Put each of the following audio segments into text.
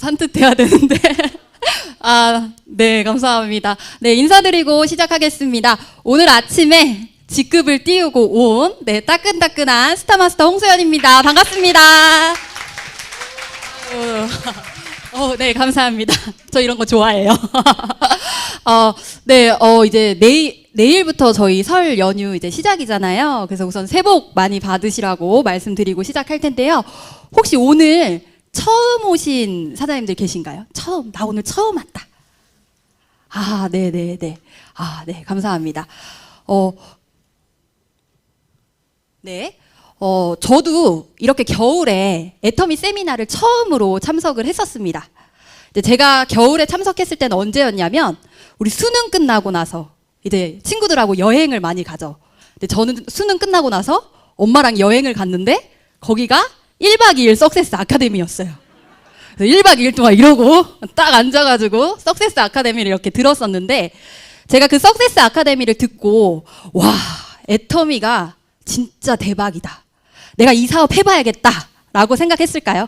산뜻해야 되는데. 네, 감사합니다. 네, 인사드리고 시작하겠습니다. 오늘 아침에 직급을 띄우고 온, 네, 따끈따끈한 스타마스터 홍소연입니다. 반갑습니다. 네, 감사합니다. 저 이런 거 좋아해요. 네, 이제 내일부터 저희 설 연휴 이제 시작이잖아요. 그래서 우선 새해 복 많이 받으시라고 말씀드리고 시작할 텐데요. 혹시 오늘 처음 오신 사장님들 계신가요? 나 오늘 처음 왔다. 네네네. 네, 감사합니다. 네. 저도 이렇게 겨울에 애터미 세미나를 처음으로 참석을 했었습니다. 제가 겨울에 참석했을 때는 언제였냐면, 우리 수능 끝나고 나서 이제 친구들하고 여행을 많이 가죠. 근데 저는 수능 끝나고 나서 엄마랑 여행을 갔는데, 거기가 1박 2일 석세스 아카데미였어요. 그래서 1박 2일 동안 이러고 딱 앉아가지고 석세스 아카데미를 이렇게 들었었는데, 제가 그 석세스 아카데미를 듣고, 와, 애터미가 진짜 대박이다. 내가 이 사업 해봐야겠다 라고 생각했을까요?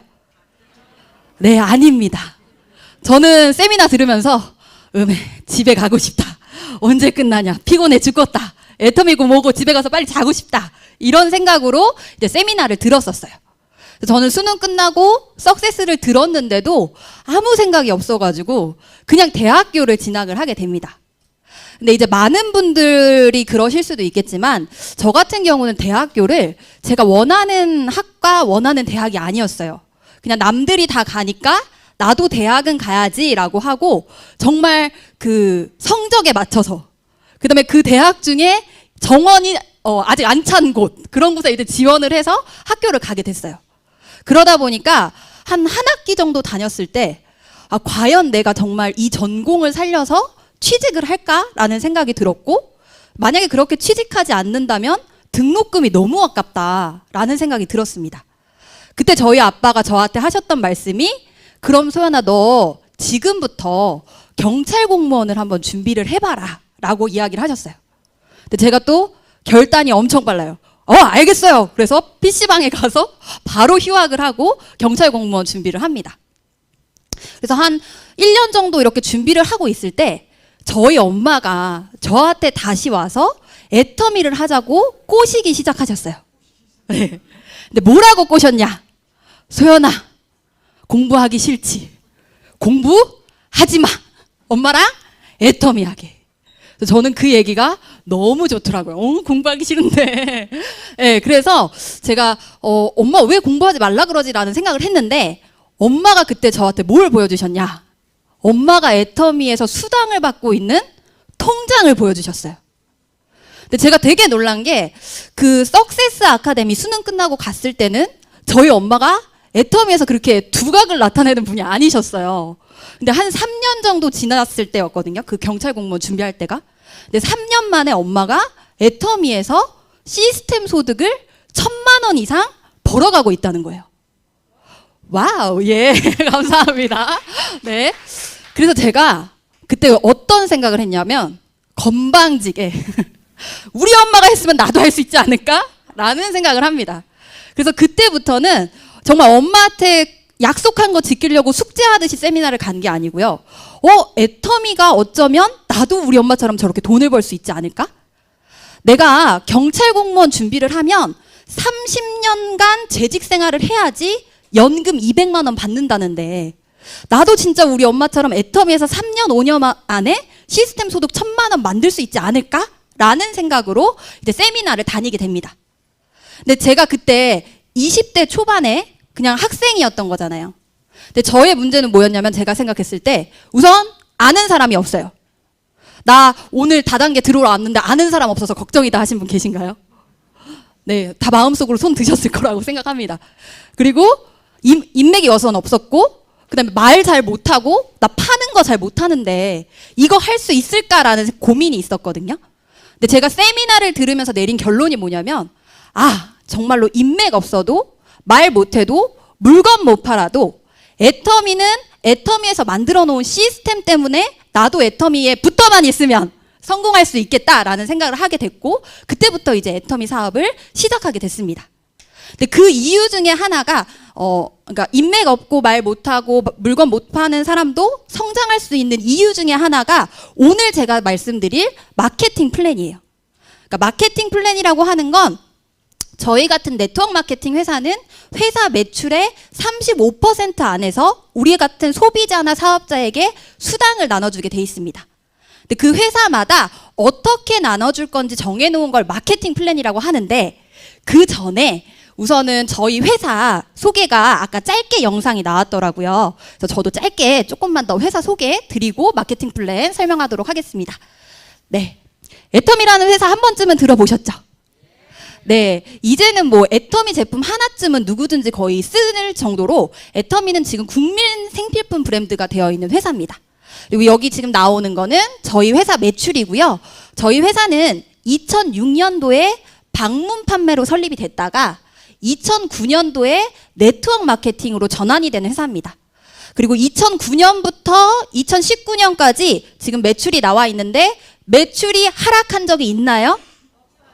네, 아닙니다. 저는 세미나 들으면서 집에 가고 싶다. 언제 끝나냐. 피곤해 죽겠다. 애터미고 뭐고 집에 가서 빨리 자고 싶다. 이런 생각으로 이제 세미나를 들었었어요. 저는 수능 끝나고 석세스를 들었는데도 아무 생각이 없어가지고 그냥 대학교를 진학을 하게 됩니다. 근데 이제 많은 분들이 그러실 수도 있겠지만, 저 같은 경우는 대학교를 제가 원하는 학과, 원하는 대학이 아니었어요. 그냥 남들이 다 가니까 나도 대학은 가야지라고 하고, 정말 그 성적에 맞춰서, 그 다음에 그 대학 중에 정원이 아직 안 찬 곳, 그런 곳에 이제 지원을 해서 학교를 가게 됐어요. 그러다 보니까 한 학기 정도 다녔을 때, 과연 내가 정말 이 전공을 살려서 취직을 할까라는 생각이 들었고, 만약에 그렇게 취직하지 않는다면 등록금이 너무 아깝다라는 생각이 들었습니다. 그때 저희 아빠가 저한테 하셨던 말씀이, 그럼 소연아, 너 지금부터 경찰 공무원을 한번 준비를 해봐라 라고 이야기를 하셨어요. 근데 제가 또 결단이 엄청 빨라요. 알겠어요. 그래서 PC방에 가서 바로 휴학을 하고 경찰 공무원 준비를 합니다. 그래서 한 1년 정도 이렇게 준비를 하고 있을 때, 저희 엄마가 저한테 다시 와서 애터미를 하자고 꼬시기 시작하셨어요. 네. 근데 뭐라고 꼬셨냐? 소연아, 공부하기 싫지? 공부하지 마. 엄마랑 애터미 하게. 그래서 저는 그 얘기가 너무 좋더라고요. 공부하기 싫은데. 네, 그래서 제가 엄마 왜 공부하지 말라 그러지? 라는 생각을 했는데, 엄마가 그때 저한테 뭘 보여주셨냐? 엄마가 애터미에서 수당을 받고 있는 통장을 보여주셨어요. 근데 제가 되게 놀란 게, 그 석세스 아카데미 수능 끝나고 갔을 때는 저희 엄마가 애터미에서 그렇게 두각을 나타내는 분이 아니셨어요. 근데 한 3년 정도 지났을 때였거든요. 그 경찰 공무원 준비할 때가. 근데 3년 만에 엄마가 애터미에서 시스템 소득을 1,000만 원 이상 벌어가고 있다는 거예요. 와우, 예, 감사합니다. 네. 그래서 제가 그때 어떤 생각을 했냐면, 건방지게 우리 엄마가 했으면 나도 할 수 있지 않을까? 라는 생각을 합니다. 그래서 그때부터는 정말 엄마한테 약속한 거 지키려고 숙제하듯이 세미나를 간 게 아니고요. 애터미가 어쩌면 나도 우리 엄마처럼 저렇게 돈을 벌 수 있지 않을까? 내가 경찰 공무원 준비를 하면 30년간 재직 생활을 해야지 연금 200만 원 받는다는데, 나도 진짜 우리 엄마처럼 애터미에서 3년, 5년 안에 시스템 소득 1,000만 원 만들 수 있지 않을까? 라는 생각으로 이제 세미나를 다니게 됩니다. 근데 제가 그때 20대 초반에 그냥 학생이었던 거잖아요. 근데 저의 문제는 뭐였냐면, 제가 생각했을 때 우선 아는 사람이 없어요. 나 오늘 다단계 들어왔는데 아는 사람 없어서 걱정이다 하신 분 계신가요? 네, 다 마음속으로 손 드셨을 거라고 생각합니다. 그리고 인맥이 우선 없었고, 그 다음에 말 잘 못하고, 나 파는 거 잘 못하는데 이거 할 수 있을까라는 고민이 있었거든요. 근데 제가 세미나를 들으면서 내린 결론이 뭐냐면, 정말로 인맥 없어도, 말 못해도, 물건 못 팔아도 애터미는 애터미에서 만들어 놓은 시스템 때문에 나도 애터미에 붙어만 있으면 성공할 수 있겠다라는 생각을 하게 됐고, 그때부터 이제 애터미 사업을 시작하게 됐습니다. 근데 그 이유 중에 하나가 그러니까 인맥 없고 말 못하고 물건 못 파는 사람도 성장할 수 있는 이유 중에 하나가 오늘 제가 말씀드릴 마케팅 플랜이에요. 그러니까 마케팅 플랜이라고 하는 건 저희 같은 네트워크 마케팅 회사는 회사 매출의 35% 안에서 우리 같은 소비자나 사업자에게 수당을 나눠주게 돼 있습니다. 근데 그 회사마다 어떻게 나눠줄 건지 정해놓은 걸 마케팅 플랜이라고 하는데 그 전에 우선은 저희 회사 소개가 아까 짧게 영상이 나왔더라고요. 그래서 저도 짧게 조금만 더 회사 소개 드리고 마케팅 플랜 설명하도록 하겠습니다. 네, 애텀이라는 회사 한 번쯤은 들어보셨죠? 네, 이제는 뭐 애터미 제품 하나쯤은 누구든지 거의 쓸 정도로 애터미는 지금 국민 생필품 브랜드가 되어 있는 회사입니다. 그리고 여기 지금 나오는 거는 저희 회사 매출이고요. 저희 회사는 2006년도에 방문 판매로 설립이 됐다가 2009년도에 네트워크 마케팅으로 전환이 되는 회사입니다. 그리고 2009년부터 2019년까지 지금 매출이 나와 있는데 매출이 하락한 적이 있나요?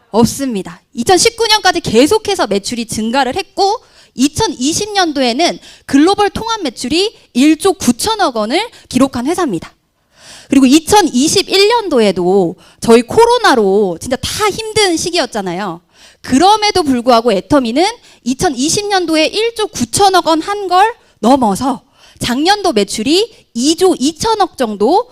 없습니다. 2019년까지 계속해서 매출이 증가를 했고 2020년도에는 글로벌 통합 매출이 1조 9천억 원을 기록한 회사입니다. 그리고 2021년도에도 저희 코로나로 진짜 다 힘든 시기였잖아요. 그럼에도 불구하고 애터미는 2020년도에 1조 9천억 원 한 걸 넘어서 작년도 매출이 2조 2천억 정도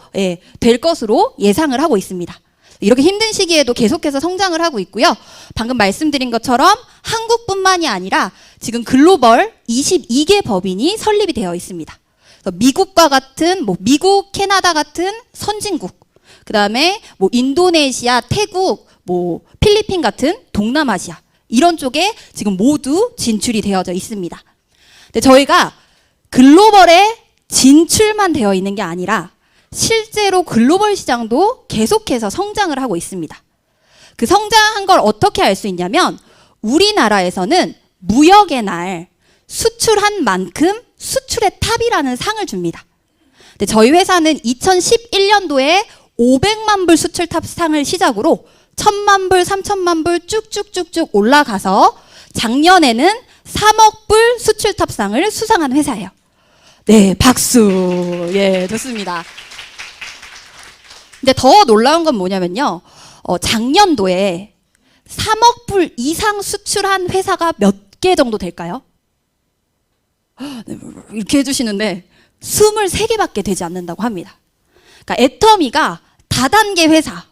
될 것으로 예상을 하고 있습니다. 이렇게 힘든 시기에도 계속해서 성장을 하고 있고요. 방금 말씀드린 것처럼 한국뿐만이 아니라 지금 글로벌 22개 법인이 설립이 되어 있습니다. 그래서 미국과 같은 미국, 캐나다 같은 선진국, 그다음에 인도네시아, 태국, 필리핀 같은 동남아시아 이런 쪽에 지금 모두 진출이 되어져 있습니다. 근데 저희가 글로벌에 진출만 되어 있는 게 아니라 실제로 글로벌 시장도 계속해서 성장을 하고 있습니다. 그 성장한 걸 어떻게 알 수 있냐면 우리나라에서는 무역의 날 수출한 만큼 수출의 탑이라는 상을 줍니다. 근데 저희 회사는 2011년도에 500만 불 수출 탑 상을 시작으로 1000만 불, 3000만 불 쭉쭉쭉쭉 올라가서 작년에는 3억 불 수출 탑상을 수상한 회사예요. 네, 박수. 예, 좋습니다. 근데 더 놀라운 건 뭐냐면요. 작년도에 3억 불 이상 수출한 회사가 몇 개 정도 될까요? 이렇게 해주시는데 23개밖에 되지 않는다고 합니다. 그러니까 애터미가 다단계 회사,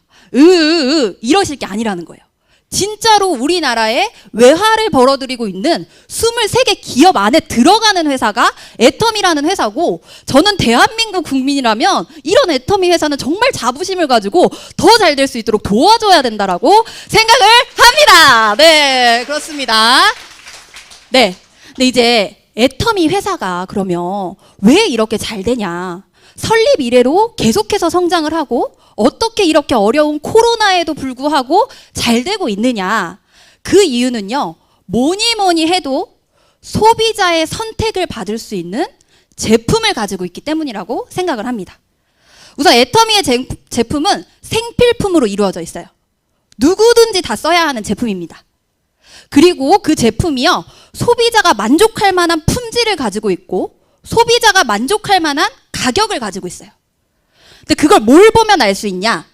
이러실 게 아니라는 거예요. 진짜로 우리나라에 외화를 벌어들이고 있는 23개 기업 안에 들어가는 회사가 애터미라는 회사고 저는 대한민국 국민이라면 이런 애터미 회사는 정말 자부심을 가지고 더 잘 될 수 있도록 도와줘야 된다라고 생각을 합니다. 네, 그렇습니다. 네, 근데 이제 애터미 회사가 그러면 왜 이렇게 잘 되냐? 설립 이래로 계속해서 성장을 하고 어떻게 이렇게 어려운 코로나에도 불구하고 잘 되고 있느냐? 그 이유는요, 뭐니 해도 소비자의 선택을 받을 수 있는 제품을 가지고 있기 때문이라고 생각을 합니다. 우선 애터미의 제품은 생필품으로 이루어져 있어요. 누구든지 다 써야 하는 제품입니다. 그리고 그 제품이요, 소비자가 만족할 만한 품질을 가지고 있고 소비자가 만족할 만한 가격을 가지고 있어요. 근데 그걸 뭘 보면 알 수 있냐?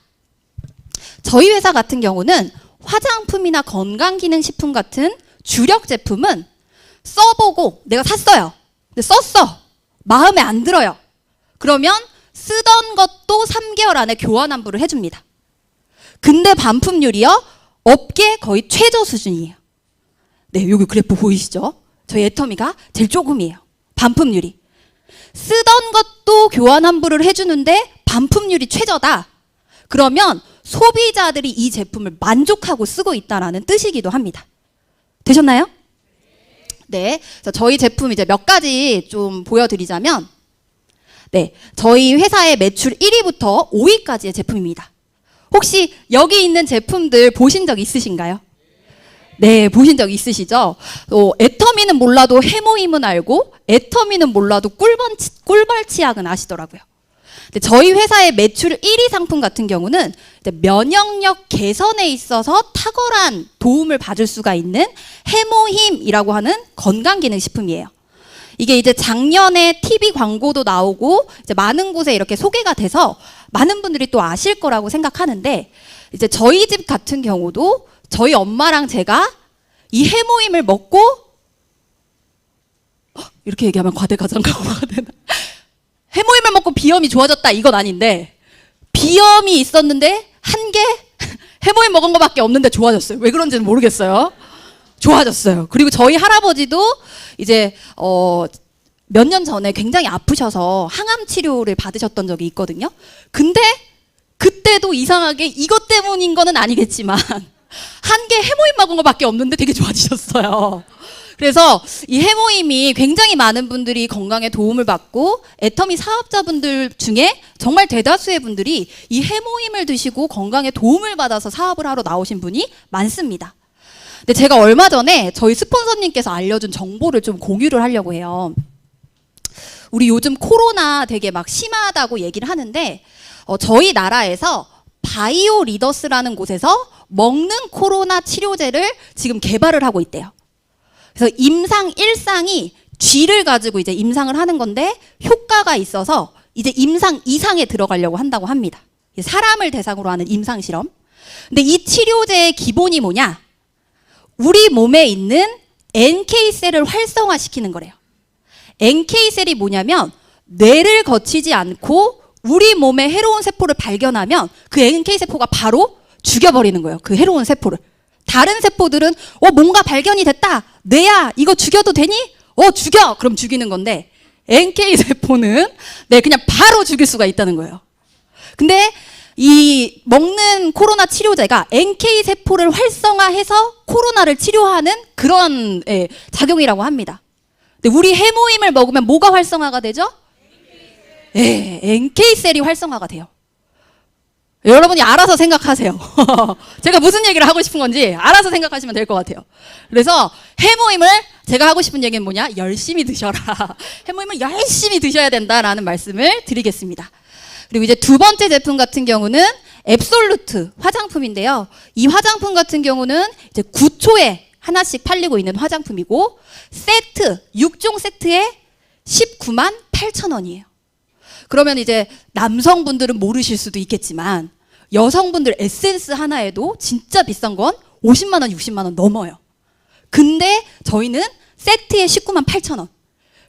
저희 회사 같은 경우는 화장품이나 건강기능식품 같은 주력 제품은 써보고 내가 샀어요. 근데 썼어. 마음에 안 들어요. 그러면 쓰던 것도 3개월 안에 교환 환불을 해줍니다. 근데 반품률이요, 업계 거의 최저 수준이에요. 네, 여기 그래프 보이시죠? 저희 애터미가 제일 조금이에요. 반품률이. 쓰던 것도 교환 환불을 해주는데 반품률이 최저다. 그러면 소비자들이 이 제품을 만족하고 쓰고 있다는 뜻이기도 합니다. 되셨나요? 네, 그래서 저희 제품 이제 몇 가지 좀 보여드리자면, 네, 저희 회사의 매출 1위부터 5위까지의 제품입니다. 혹시 여기 있는 제품들 보신 적 있으신가요? 네, 보신 적 있으시죠? 애터미는 몰라도 해모임은 알고 애터미는 몰라도 꿀벌치약은 아시더라고요. 근데 저희 회사의 매출 1위 상품 같은 경우는 면역력 개선에 있어서 탁월한 도움을 받을 수가 있는 해모힘이라고 하는 건강기능식품이에요. 이게 이제 작년에 TV 광고도 나오고 이제 많은 곳에 이렇게 소개가 돼서 많은 분들이 또 아실 거라고 생각하는데, 이제 저희 집 같은 경우도 저희 엄마랑 제가 이 해모임을 먹고, 이렇게 얘기하면 과대과장가가 되나? 해모임을 먹고 비염이 좋아졌다 이건 아닌데, 비염이 있었는데 한 개 해모임 먹은 거밖에 없는데 좋아졌어요. 왜 그런지는 모르겠어요. 좋아졌어요. 그리고 저희 할아버지도 이제 몇 년 전에 굉장히 아프셔서 항암 치료를 받으셨던 적이 있거든요. 근데 그때도 이상하게 이것 때문인 거는 아니겠지만 한 개 해모임 먹은 거밖에 없는데 되게 좋아지셨어요. 그래서 이 해모임이 굉장히 많은 분들이 건강에 도움을 받고, 애터미 사업자분들 중에 정말 대다수의 분들이 이 해모임을 드시고 건강에 도움을 받아서 사업을 하러 나오신 분이 많습니다. 근데 제가 얼마 전에 저희 스폰서님께서 알려준 정보를 좀 공유를 하려고 해요. 우리 요즘 코로나 되게 막 심하다고 얘기를 하는데, 저희 나라에서 바이오 리더스라는 곳에서 먹는 코로나 치료제를 지금 개발을 하고 있대요. 그래서 임상 1상이 쥐를 가지고 이제 임상을 하는 건데 효과가 있어서 이제 임상 2상에 들어가려고 한다고 합니다. 사람을 대상으로 하는 임상 실험. 근데 이 치료제의 기본이 뭐냐? 우리 몸에 있는 NK셀을 활성화시키는 거래요. NK셀이 뭐냐면 뇌를 거치지 않고 우리 몸에 해로운 세포를 발견하면 그 NK세포가 바로 죽여버리는 거예요. 그 해로운 세포를. 다른 세포들은 뭔가 발견이 됐다. 뇌야 이거 죽여도 되니? 죽여. 그럼 죽이는 건데 NK세포는 그냥 바로 죽일 수가 있다는 거예요. 근데 이 먹는 코로나 치료제가 NK세포를 활성화해서 코로나를 치료하는 그런 작용이라고 합니다. 근데 우리 해모임을 먹으면 뭐가 활성화가 되죠? NK셀이 활성화가 돼요. 여러분이 알아서 생각하세요. 제가 무슨 얘기를 하고 싶은 건지 알아서 생각하시면 될 것 같아요. 그래서 해모임을, 제가 하고 싶은 얘기는 뭐냐? 열심히 드셔라. 해모임을 열심히 드셔야 된다라는 말씀을 드리겠습니다. 그리고 이제 두 번째 제품 같은 경우는 앱솔루트 화장품인데요. 이 화장품 같은 경우는 이제 9초에 하나씩 팔리고 있는 화장품이고, 세트, 6종 세트에 19만 8천 원이에요. 그러면 이제 남성분들은 모르실 수도 있겠지만 여성분들 에센스 하나에도 진짜 비싼 건 50만 원, 60만 원 넘어요. 근데 저희는 세트에 19만 8천 원.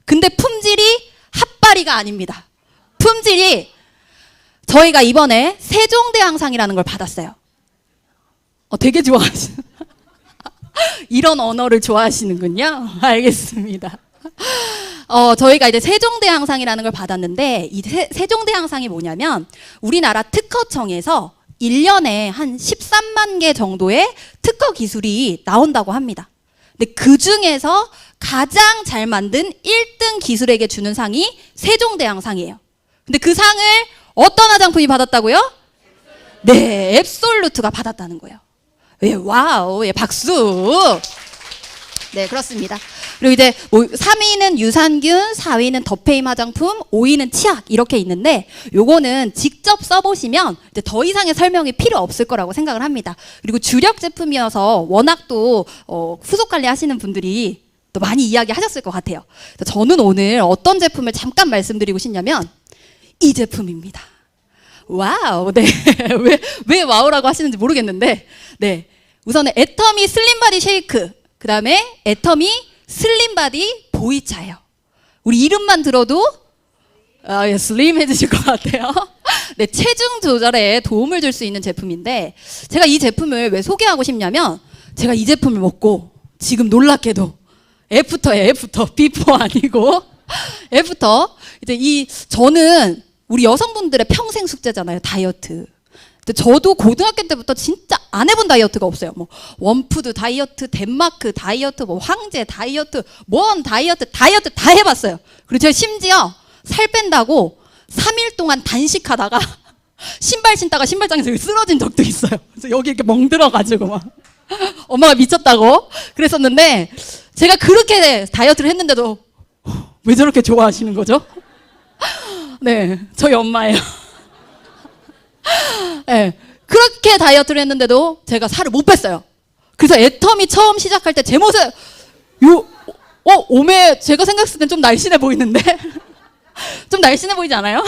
근데 품질이 핫바리가 아닙니다. 품질이, 저희가 이번에 세종대왕상이라는 걸 받았어요. 되게 좋아하시는 이런 언어를 좋아하시는군요. 알겠습니다. 저희가 이제 세종대왕상이라는 걸 받았는데, 이 세종대왕상이 뭐냐면 우리나라 특허청에서 1년에 한 13만 개 정도의 특허 기술이 나온다고 합니다. 근데 그 중에서 가장 잘 만든 1등 기술에게 주는 상이 세종대왕상이에요. 근데 그 상을 어떤 화장품이 받았다고요? 네, 앱솔루트가 받았다는 거예요. 와우, 박수. 네, 그렇습니다. 그리고 이제 3위는 유산균, 4위는 더페임 화장품, 5위는 치약 이렇게 있는데, 요거는 직접 써보시면 이제 더 이상의 설명이 필요 없을 거라고 생각을 합니다. 그리고 주력 제품이어서 워낙 또 후속 관리 하시는 분들이 또 많이 이야기하셨을 것 같아요. 그래서 저는 오늘 어떤 제품을 잠깐 말씀드리고 싶냐면 이 제품입니다. 와우, 네. 왜 와우라고 하시는지 모르겠는데, 네. 우선은 애터미 슬림바디 쉐이크, 그 다음에 애터미 슬림바디 보이차예요. 우리 이름만 들어도 슬림해지실 것 같아요. 네, 체중 조절에 도움을 줄 수 있는 제품인데, 제가 이 제품을 왜 소개하고 싶냐면, 제가 이 제품을 먹고 지금 놀랍게도 애프터예요. 애프터, 비포 아니고 애프터. 이제 저는 우리 여성분들의 평생 숙제잖아요, 다이어트. 근데 저도 고등학교 때부터 진짜 안 해본 다이어트가 없어요. 뭐 원푸드 다이어트, 덴마크 다이어트, 뭐 황제 다이어트, 뭔 다이어트 다 해봤어요. 그리고 제가 심지어 살 뺀다고 3일 동안 단식하다가 신발 신다가 신발장에서 쓰러진 적도 있어요. 그래서 여기 이렇게 멍들어가지고 막 엄마가 미쳤다고 그랬었는데, 제가 그렇게 다이어트를 했는데도 왜 저렇게 좋아하시는 거죠? 네, 저희 엄마예요. 네, 그렇게 다이어트를 했는데도 제가 살을 못 뺐어요. 그래서 애터미 처음 시작할 때 제 모습 오메 제가 생각했을 땐 좀 날씬해 보이는데? 좀 날씬해 보이지 않아요?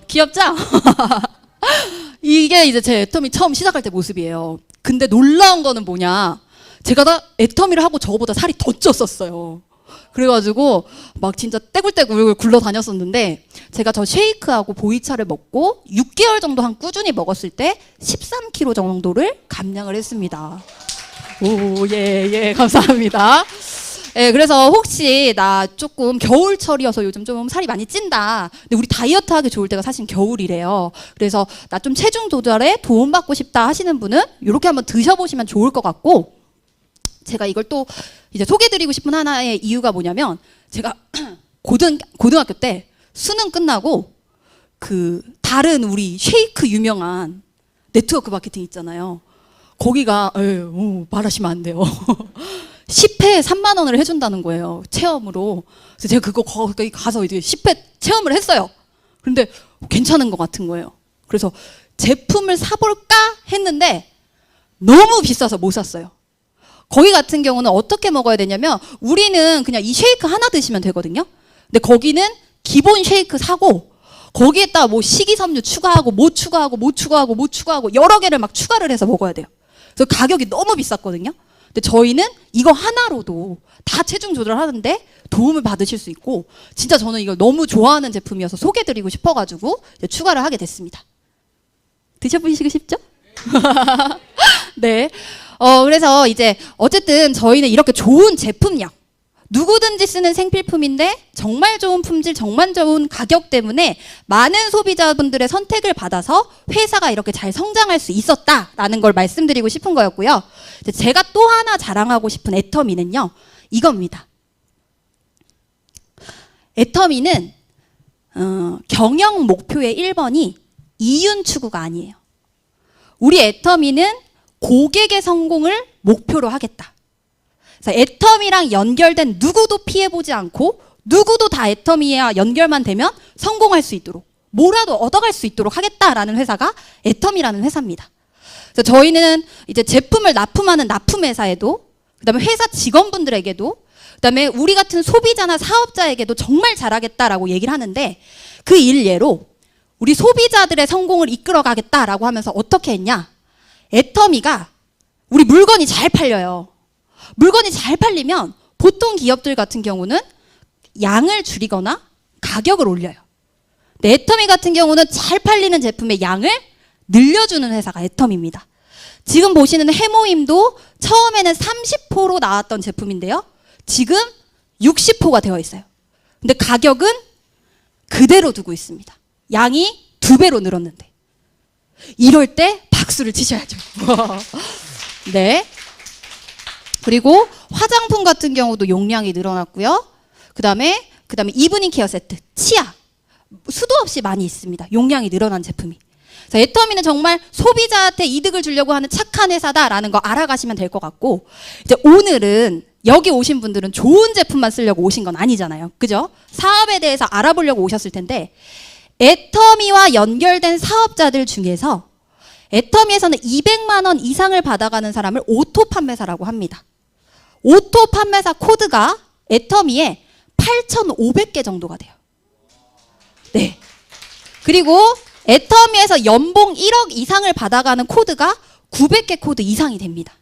귀엽죠? 이게 이제 제 애터미 처음 시작할 때 모습이에요. 근데 놀라운 거는 뭐냐? 제가 다 애터미를 하고 저보다 살이 더 쪘었어요. 그래가지고 막 진짜 떼굴떼굴 굴러 다녔었는데 제가 저 쉐이크하고 보이차를 먹고 6개월 정도 한 꾸준히 먹었을 때 13kg 정도를 감량을 했습니다. 오, 예, 감사합니다. 예, 그래서 혹시 나 조금 겨울철이어서 요즘 좀 살이 많이 찐다. 근데 우리 다이어트 하기 좋을 때가 사실 겨울이래요. 그래서 나 좀 체중 조절에 도움받고 싶다 하시는 분은 이렇게 한번 드셔보시면 좋을 것 같고, 제가 이걸 또 이제 소개드리고 싶은 하나의 이유가 뭐냐면, 제가 고등학교 때 수능 끝나고 그 다른 우리 쉐이크 유명한 네트워크 마케팅 있잖아요. 거기가 말하시면 안 돼요. 10회 3만 원을 해준다는 거예요. 체험으로. 그래서 제가 그거 거기 가서 이제 10회 체험을 했어요. 그런데 괜찮은 것 같은 거예요. 그래서 제품을 사볼까 했는데 너무 비싸서 못 샀어요. 거기 같은 경우는 어떻게 먹어야 되냐면, 우리는 그냥 이 쉐이크 하나 드시면 되거든요. 근데 거기는 기본 쉐이크 사고 거기에다가 뭐 식이섬유 추가하고 뭐 추가하고 뭐 추가하고 뭐 추가하고 여러 개를 막 추가를 해서 먹어야 돼요. 그래서 가격이 너무 비쌌거든요. 근데 저희는 이거 하나로도 다 체중 조절하는데 도움을 받으실 수 있고, 진짜 저는 이걸 너무 좋아하는 제품이어서 소개드리고 싶어가지고 이제 추가를 하게 됐습니다. 드셔보시고 싶죠? 네. 그래서 이제 어쨌든 저희는 이렇게 좋은 제품력, 누구든지 쓰는 생필품인데 정말 좋은 품질, 정말 좋은 가격 때문에 많은 소비자분들의 선택을 받아서 회사가 이렇게 잘 성장할 수 있었다라는 걸 말씀드리고 싶은 거였고요. 제가 또 하나 자랑하고 싶은 애터미는요, 이겁니다. 애터미는 경영 목표의 1번이 이윤 추구가 아니에요. 우리 애터미는 고객의 성공을 목표로 하겠다. 그래서 애터미랑 연결된 누구도 피해보지 않고 누구도 다 애터미와 연결만 되면 성공할 수 있도록, 뭐라도 얻어갈 수 있도록 하겠다라는 회사가 애터미라는 회사입니다. 그래서 저희는 이제 제품을 납품하는 납품회사에도, 그다음에 회사 직원분들에게도, 그다음에 우리 같은 소비자나 사업자에게도 정말 잘하겠다라고 얘기를 하는데, 그 일례로 우리 소비자들의 성공을 이끌어가겠다라고 하면서 어떻게 했냐? 애터미가 우리 물건이 잘 팔려요. 물건이 잘 팔리면 보통 기업들 같은 경우는 양을 줄이거나 가격을 올려요. 근데 애터미 같은 경우는 잘 팔리는 제품의 양을 늘려주는 회사가 애터미입니다. 지금 보시는 해모임도 처음에는 30호로 나왔던 제품인데요, 지금 60호가 되어 있어요. 근데 가격은 그대로 두고 있습니다. 양이 2배로 늘었는데. 이럴 때 박수를 치셔야죠. 네. 그리고 화장품 같은 경우도 용량이 늘어났고요. 그다음에 이브닝 케어 세트, 치아, 수도 없이 많이 있습니다. 용량이 늘어난 제품이. 그래서 애터미는 정말 소비자한테 이득을 주려고 하는 착한 회사다라는 거 알아가시면 될 것 같고, 이제 오늘은 여기 오신 분들은 좋은 제품만 쓰려고 오신 건 아니잖아요. 그죠? 사업에 대해서 알아보려고 오셨을 텐데, 애터미와 연결된 사업자들 중에서 애터미에서는 200만 원 이상을 받아가는 사람을 오토 판매사라고 합니다. 오토 판매사 코드가 애터미에 8,500개 정도가 돼요. 네. 그리고 애터미에서 연봉 1억 이상을 받아가는 코드가 900개 코드 이상이 됩니다.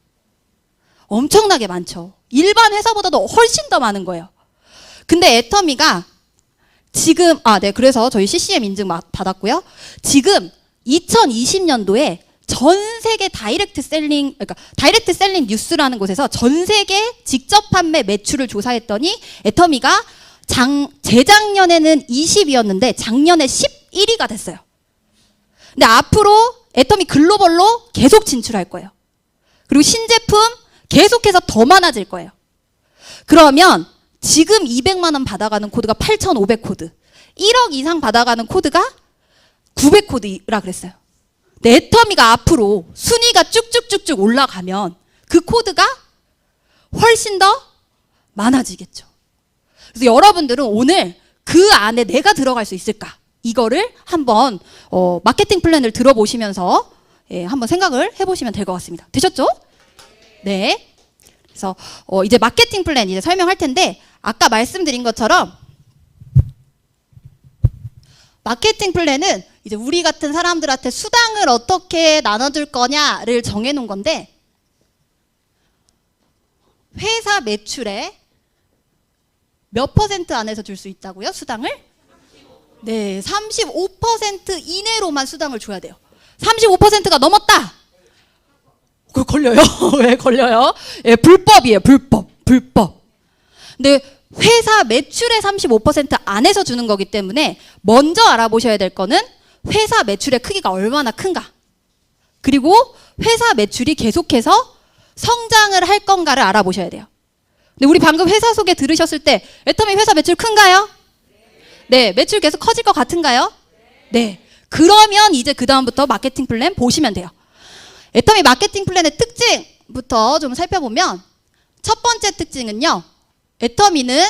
엄청나게 많죠. 일반 회사보다도 훨씬 더 많은 거예요. 근데 애터미가 지금, 네, 그래서 저희 CCM 인증 받았고요. 지금 2020년도에 전 세계 다이렉트 셀링 뉴스라는 곳에서 전 세계 직접 판매 매출을 조사했더니 애터미가 재작년에는 20위였는데 작년에 11위가 됐어요. 근데 앞으로 애터미 글로벌로 계속 진출할 거예요. 그리고 신제품 계속해서 더 많아질 거예요. 그러면 지금 200만 원 받아가는 코드가 8,500 코드, 1억 이상 받아가는 코드가 900 코드라 그랬어요. 근데 애터미가 앞으로 순위가 쭉쭉쭉쭉 올라가면 그 코드가 훨씬 더 많아지겠죠. 그래서 여러분들은 오늘 그 안에 내가 들어갈 수 있을까? 이거를 한번 마케팅 플랜을 들어보시면서 한번 생각을 해보시면 될 것 같습니다. 되셨죠? 네. 그래서 이제 마케팅 플랜 이제 설명할 텐데 아까 말씀드린 것처럼 마케팅 플랜은 이제 우리 같은 사람들한테 수당을 어떻게 나눠줄 거냐를 정해놓은 건데 회사 매출의 몇 퍼센트 안에서 줄 수 있다고요? 수당을? 네, 35% 이내로만 수당을 줘야 돼요. 35%가 넘었다. 그거 걸려요. 왜 걸려요? 예, 불법이에요. 불법. 근데 회사 매출의 35% 안에서 주는 거기 때문에 먼저 알아보셔야 될 거는 회사 매출의 크기가 얼마나 큰가. 그리고 회사 매출이 계속해서 성장을 할 건가를 알아보셔야 돼요. 근데 우리 방금 회사 소개 들으셨을 때 애터미 회사 매출 큰가요? 네, 매출 계속 커질 것 같은가요? 네. 그러면 이제 그 다음부터 마케팅 플랜 보시면 돼요. 애터미 마케팅 플랜의 특징부터 좀 살펴보면 첫 번째 특징은요. 애터미는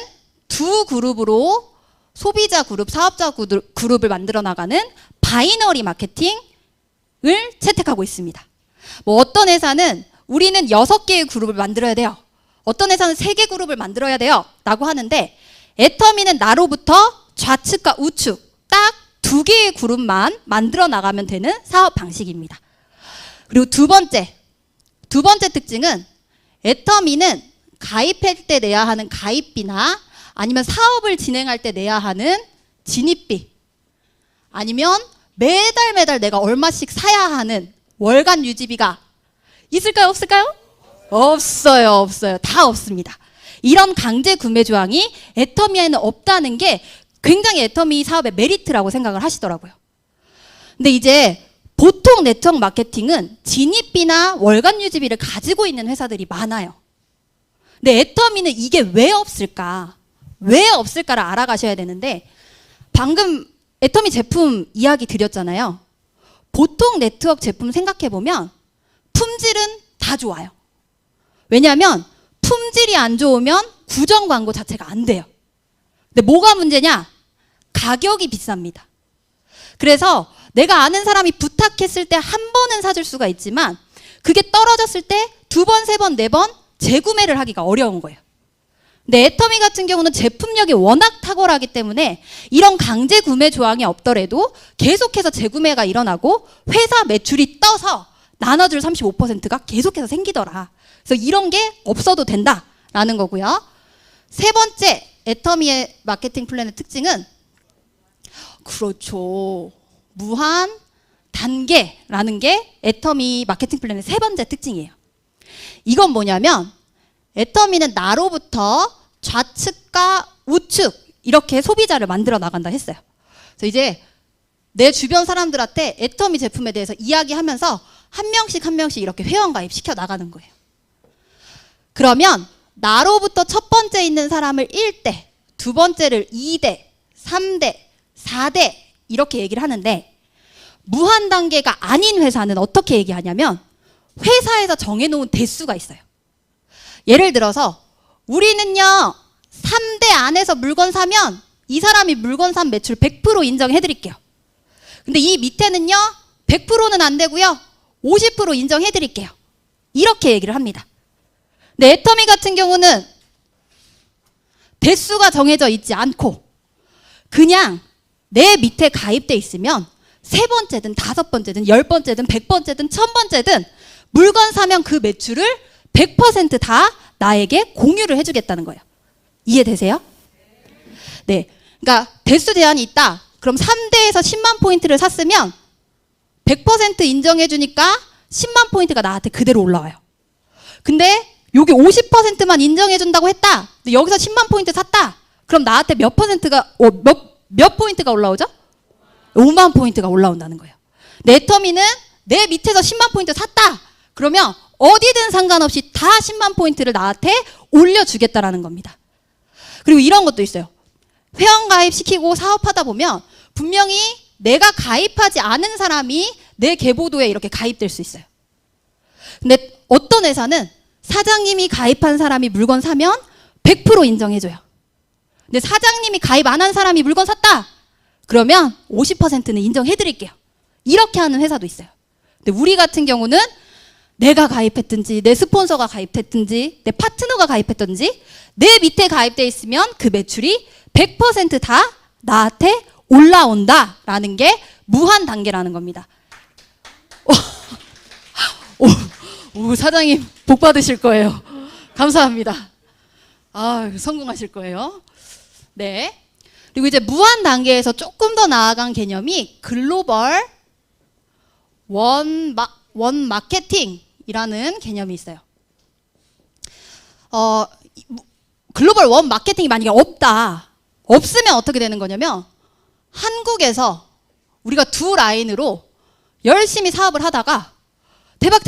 두 그룹으로 소비자 그룹, 사업자 그룹을 만들어 나가는 바이너리 마케팅을 채택하고 있습니다. 뭐 어떤 회사는 우리는 6개의 그룹을 만들어야 돼요. 어떤 회사는 3개 그룹을 만들어야 돼요. 라고 하는데 애터미는 나로부터 좌측과 우측 딱 2개의 그룹만 만들어 나가면 되는 사업 방식입니다. 그리고 두 번째 특징은 애터미는 가입할 때 내야 하는 가입비나 아니면 사업을 진행할 때 내야 하는 진입비 아니면 매달 내가 얼마씩 사야 하는 월간 유지비가 있을까요? 없을까요? 없어요. 다 없습니다. 이런 강제 구매 조항이 애터미에는 없다는 게 굉장히 애터미 사업의 메리트라고 생각을 하시더라고요. 근데 이제 보통 네트워크 마케팅은 진입비나 월간 유지비를 가지고 있는 회사들이 많아요. 근데 애터미는 이게 왜 없을까? 왜 없을까를 알아가셔야 되는데 방금 애터미 제품 이야기 드렸잖아요. 보통 네트워크 제품 생각해보면 품질은 다 좋아요. 왜냐하면 품질이 안 좋으면 구정 광고 자체가 안 돼요. 근데 뭐가 문제냐? 가격이 비쌉니다. 그래서 내가 아는 사람이 부탁했을 때 한 번은 사줄 수가 있지만 그게 떨어졌을 때 2번, 3번, 4번 재구매를 하기가 어려운 거예요. 근데 애터미 같은 경우는 제품력이 워낙 탁월하기 때문에 이런 강제 구매 조항이 없더라도 계속해서 재구매가 일어나고 회사 매출이 떠서 나눠줄 35%가 계속해서 생기더라. 그래서 이런 게 없어도 된다라는 거고요. 세 번째 애터미의 마케팅 플랜의 특징은 그렇죠. 무한 단계라는 게 애터미 마케팅 플랜의 세 번째 특징이에요. 이건 뭐냐면 애터미는 나로부터 좌측과 우측 이렇게 소비자를 만들어 나간다 했어요. 그래서 이제 내 주변 사람들한테 애터미 제품에 대해서 이야기하면서 한 명씩 이렇게 회원가입 시켜 나가는 거예요. 그러면 나로부터 첫 번째 있는 사람을 1대, 두 번째를 2대, 3대, 4대 이렇게 얘기를 하는데 무한 단계가 아닌 회사는 어떻게 얘기하냐면 회사에서 정해놓은 대수가 있어요. 예를 들어서 우리는요 3대 안에서 물건 사면 이 사람이 물건 산 매출 100% 인정해드릴게요. 근데 이 밑에는요 100%는 안 되고요 50% 인정해드릴게요. 이렇게 얘기를 합니다. 근데 애터미 같은 경우는 대수가 정해져 있지 않고 그냥 내 밑에 가입돼 있으면 3번째든 5번째든 10번째든 100번째든 1000번째든 물건 사면 그 매출을 100% 다 나에게 공유를 해주겠다는 거예요. 이해되세요? 네. 그러니까 대수 제한이 있다. 그럼 3대에서 10만 포인트를 샀으면 100% 인정해주니까 10만 포인트가 나한테 그대로 올라와요. 근데 여기 50%만 인정해준다고 했다. 근데 여기서 10만 포인트 샀다. 그럼 나한테 몇 포인트가 올라오죠? 5만 포인트가 올라온다는 거예요. 애터미는 내 밑에서 10만 포인트 샀다. 그러면 어디든 상관없이 다 10만 포인트를 나한테 올려주겠다라는 겁니다. 그리고 이런 것도 있어요. 회원 가입시키고 사업하다 보면 분명히 내가 가입하지 않은 사람이 내 계보도에 이렇게 가입될 수 있어요. 근데 어떤 회사는 사장님이 가입한 사람이 물건 사면 100% 인정해줘요. 근데 사장님이 가입 안 한 사람이 물건 샀다. 그러면 50%는 인정해드릴게요. 이렇게 하는 회사도 있어요. 근데 우리 같은 경우는 내가 가입했든지 내 스폰서가 가입했든지 내 파트너가 가입했든지 내 밑에 가입돼 있으면 그 매출이 100%다 나한테 올라온다라는 게 무한 단계라는 겁니다. 오, 사장님 복 받으실 거예요. 감사합니다. 아, 성공하실 거예요. 네. 그리고 이제 무한 단계에서 조금 더 나아간 개념이 글로벌 원 마케팅이라는 개념이 있어요. 글로벌 원 마케팅이 만약에 없으면 어떻게 되는 거냐면 한국에서 우리가 두 라인으로 열심히 사업을 하다가 대박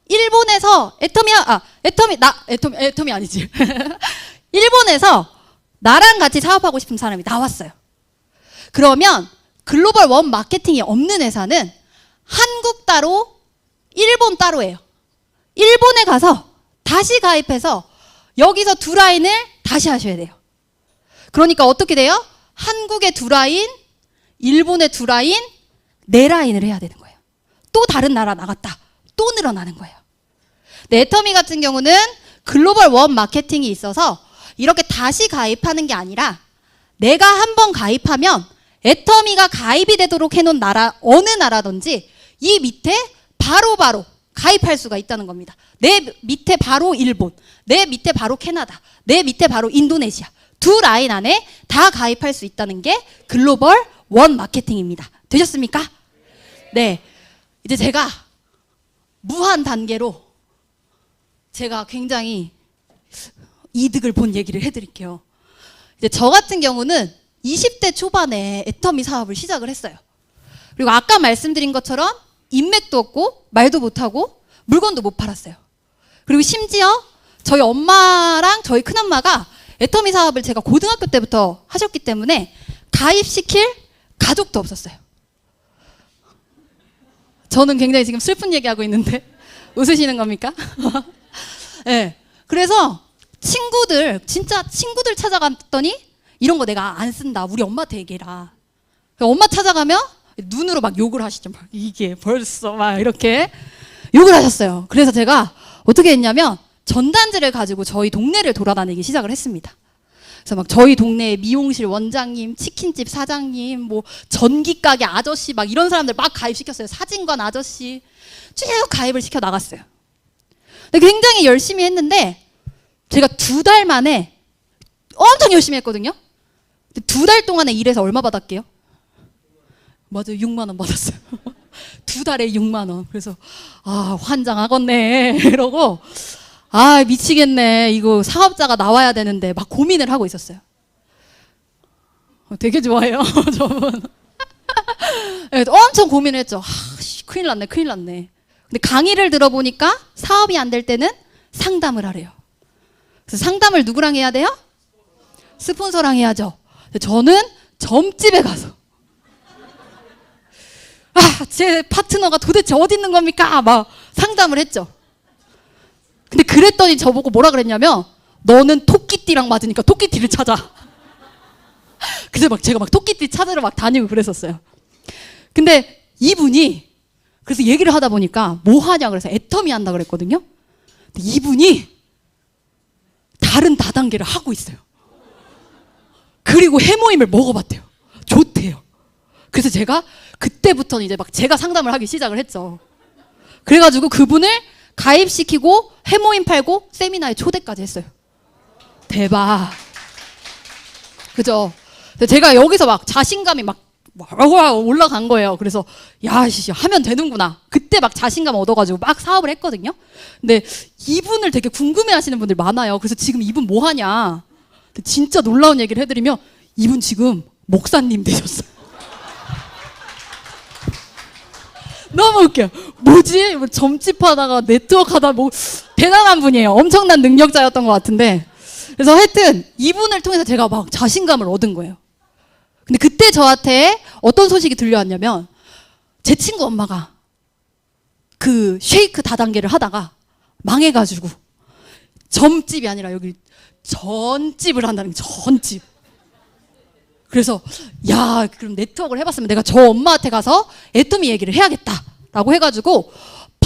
일본에서 애터미 아니지. 일본에서 나랑 같이 사업하고 싶은 사람이 나왔어요. 그러면 글로벌 원 마케팅이 없는 회사는 한국 따로 일본 따로예요. 일본에 가서 다시 가입해서 여기서 두 라인을 다시 하셔야 돼요. 그러니까 어떻게 돼요? 한국의 두 라인, 일본의 두 라인, 네 라인을 해야 되는 거예요. 또 다른 나라 나갔다. 또 늘어나는 거예요. 네, 애터미 같은 경우는 글로벌 원 마케팅이 있어서 이렇게 다시 가입하는 게 아니라 내가 한번 가입하면 애터미가 가입이 되도록 해놓은 나라, 어느 나라든지 이 밑에 바로 가입할 수가 있다는 겁니다. 내 밑에 바로 일본, 내 밑에 바로 캐나다, 내 밑에 바로 인도네시아. 두 라인 안에 다 가입할 수 있다는 게 글로벌 원 마케팅입니다. 되셨습니까? 네. 이제 제가 무한 단계로 제가 굉장히 이득을 본 얘기를 해드릴게요. 이제 저 같은 경우는 20대 초반에 애터미 사업을 시작을 했어요. 그리고 아까 말씀드린 것처럼 인맥도 없고 말도 못하고 물건도 못 팔았어요. 그리고 심지어 저희 엄마랑 저희 큰엄마가 애터미 사업을 제가 고등학교 때부터 하셨기 때문에 가입시킬 가족도 없었어요. 저는 굉장히 지금 슬픈 얘기하고 있는데 웃으시는 겁니까? 네. 그래서 진짜 친구들 찾아갔더니 이런 거 내가 안 쓴다. 우리 엄마한테 얘기해라. 엄마 찾아가면 눈으로 막 욕을 하시죠. 막 이게 벌써 막 이렇게 욕을 하셨어요. 그래서 제가 어떻게 했냐면 전단지를 가지고 저희 동네를 돌아다니기 시작을 했습니다. 그래서 막 저희 동네 미용실 원장님, 치킨집 사장님, 뭐 전기가게 아저씨 막 이런 사람들 막 가입시켰어요. 사진관 아저씨 쭉 가입을 시켜 나갔어요. 근데 굉장히 열심히 했는데 제가 2달 만에 엄청 열심히 했거든요. 근데 2달 동안에 일해서 얼마 받았게요? 맞아요. 6만 원 받았어요. 2달에 6만 원. 그래서 환장하겠네 이러고 미치겠네. 이거 사업자가 나와야 되는데 막 고민을 하고 있었어요. 되게 좋아해요. 저분. 네, 엄청 고민을 했죠. 큰일 났네. 근데 강의를 들어보니까 사업이 안 될 때는 상담을 하래요. 그래서 상담을 누구랑 해야 돼요? 스폰서랑 해야죠. 저는 점집에 가서 제 파트너가 도대체 어디 있는 겁니까? 막 상담을 했죠. 근데 그랬더니 저보고 뭐라 그랬냐면 너는 토끼띠랑 맞으니까 토끼띠를 찾아. 그래서 제가 토끼띠 찾으러 다니고 그랬었어요. 근데 이분이 그래서 얘기를 하다 보니까 뭐 하냐 그래서 애터미 한다 그랬거든요. 근데 이분이 다른 다단계를 하고 있어요. 그리고 해모임을 먹어봤대요. 좋대요. 그래서 제가 그때부터는 이제 제가 상담을 하기 시작을 했죠. 그래가지고 그분을 가입시키고 해모임 팔고 세미나에 초대까지 했어요. 대박. 그죠? 제가 여기서 자신감이 올라간 거예요. 그래서 하면 되는구나. 그때 자신감 얻어가지고 사업을 했거든요. 근데 이분을 되게 궁금해하시는 분들 많아요. 그래서 지금 이분 뭐 하냐? 진짜 놀라운 얘기를 해드리면 이분 지금 목사님 되셨어요. 너무 웃겨요. 뭐지? 점집 하다가 네트워크 하다 대단한 분이에요. 엄청난 능력자였던 것 같은데. 그래서 하여튼 이분을 통해서 제가 자신감을 얻은 거예요. 근데 그때 저한테 어떤 소식이 들려왔냐면 제 친구 엄마가 그 쉐이크 다단계를 하다가 망해가지고 점집이 아니라 여기 전집을 한다는 거예요. 전집. 그래서 그럼 네트워크를 해봤으면 내가 저 엄마한테 가서 애터미 얘기를 해야겠다라고 해가지고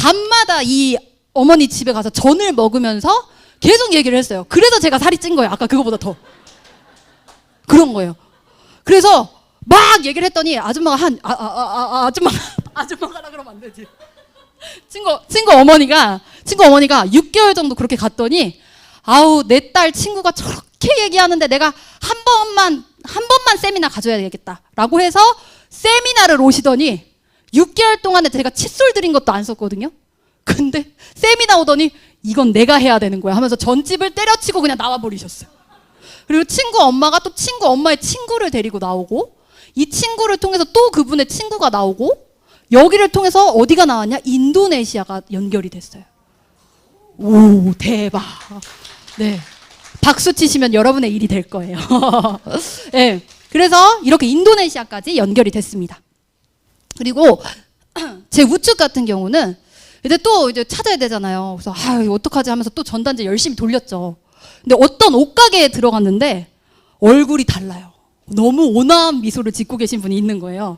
밤마다 이 어머니 집에 가서 전을 먹으면서 계속 얘기를 했어요. 그래서 제가 살이 찐 거예요. 아까 그거보다 더. 그런 거예요. 그래서 막 얘기를 했더니 아줌마가 아줌마가라 그러면 안 되지. 친구 어머니가 6개월 정도 그렇게 갔더니 아우 내 딸 친구가 저렇게 얘기하는데 내가 한 번만 세미나 가져야 되겠다라고 해서 세미나를 오시더니 6개월 동안에 제가 칫솔 들인 것도 안 썼거든요. 근데 세미나 오더니 이건 내가 해야 되는 거야 하면서 전집을 때려치고 그냥 나와버리셨어요. 그리고 친구 엄마가 또 친구 엄마의 친구를 데리고 나오고 이 친구를 통해서 또 그분의 친구가 나오고 여기를 통해서 어디가 나왔냐? 인도네시아가 연결이 됐어요. 오, 대박. 네. 박수 치시면 여러분의 일이 될 거예요. 네. 그래서 이렇게 인도네시아까지 연결이 됐습니다. 그리고 제 우측 같은 경우는 이제 또 찾아야 되잖아요. 그래서 어떡하지 하면서 또 전단지 열심히 돌렸죠. 근데 어떤 옷가게에 들어갔는데 얼굴이 달라요. 너무 온화한 미소를 짓고 계신 분이 있는 거예요.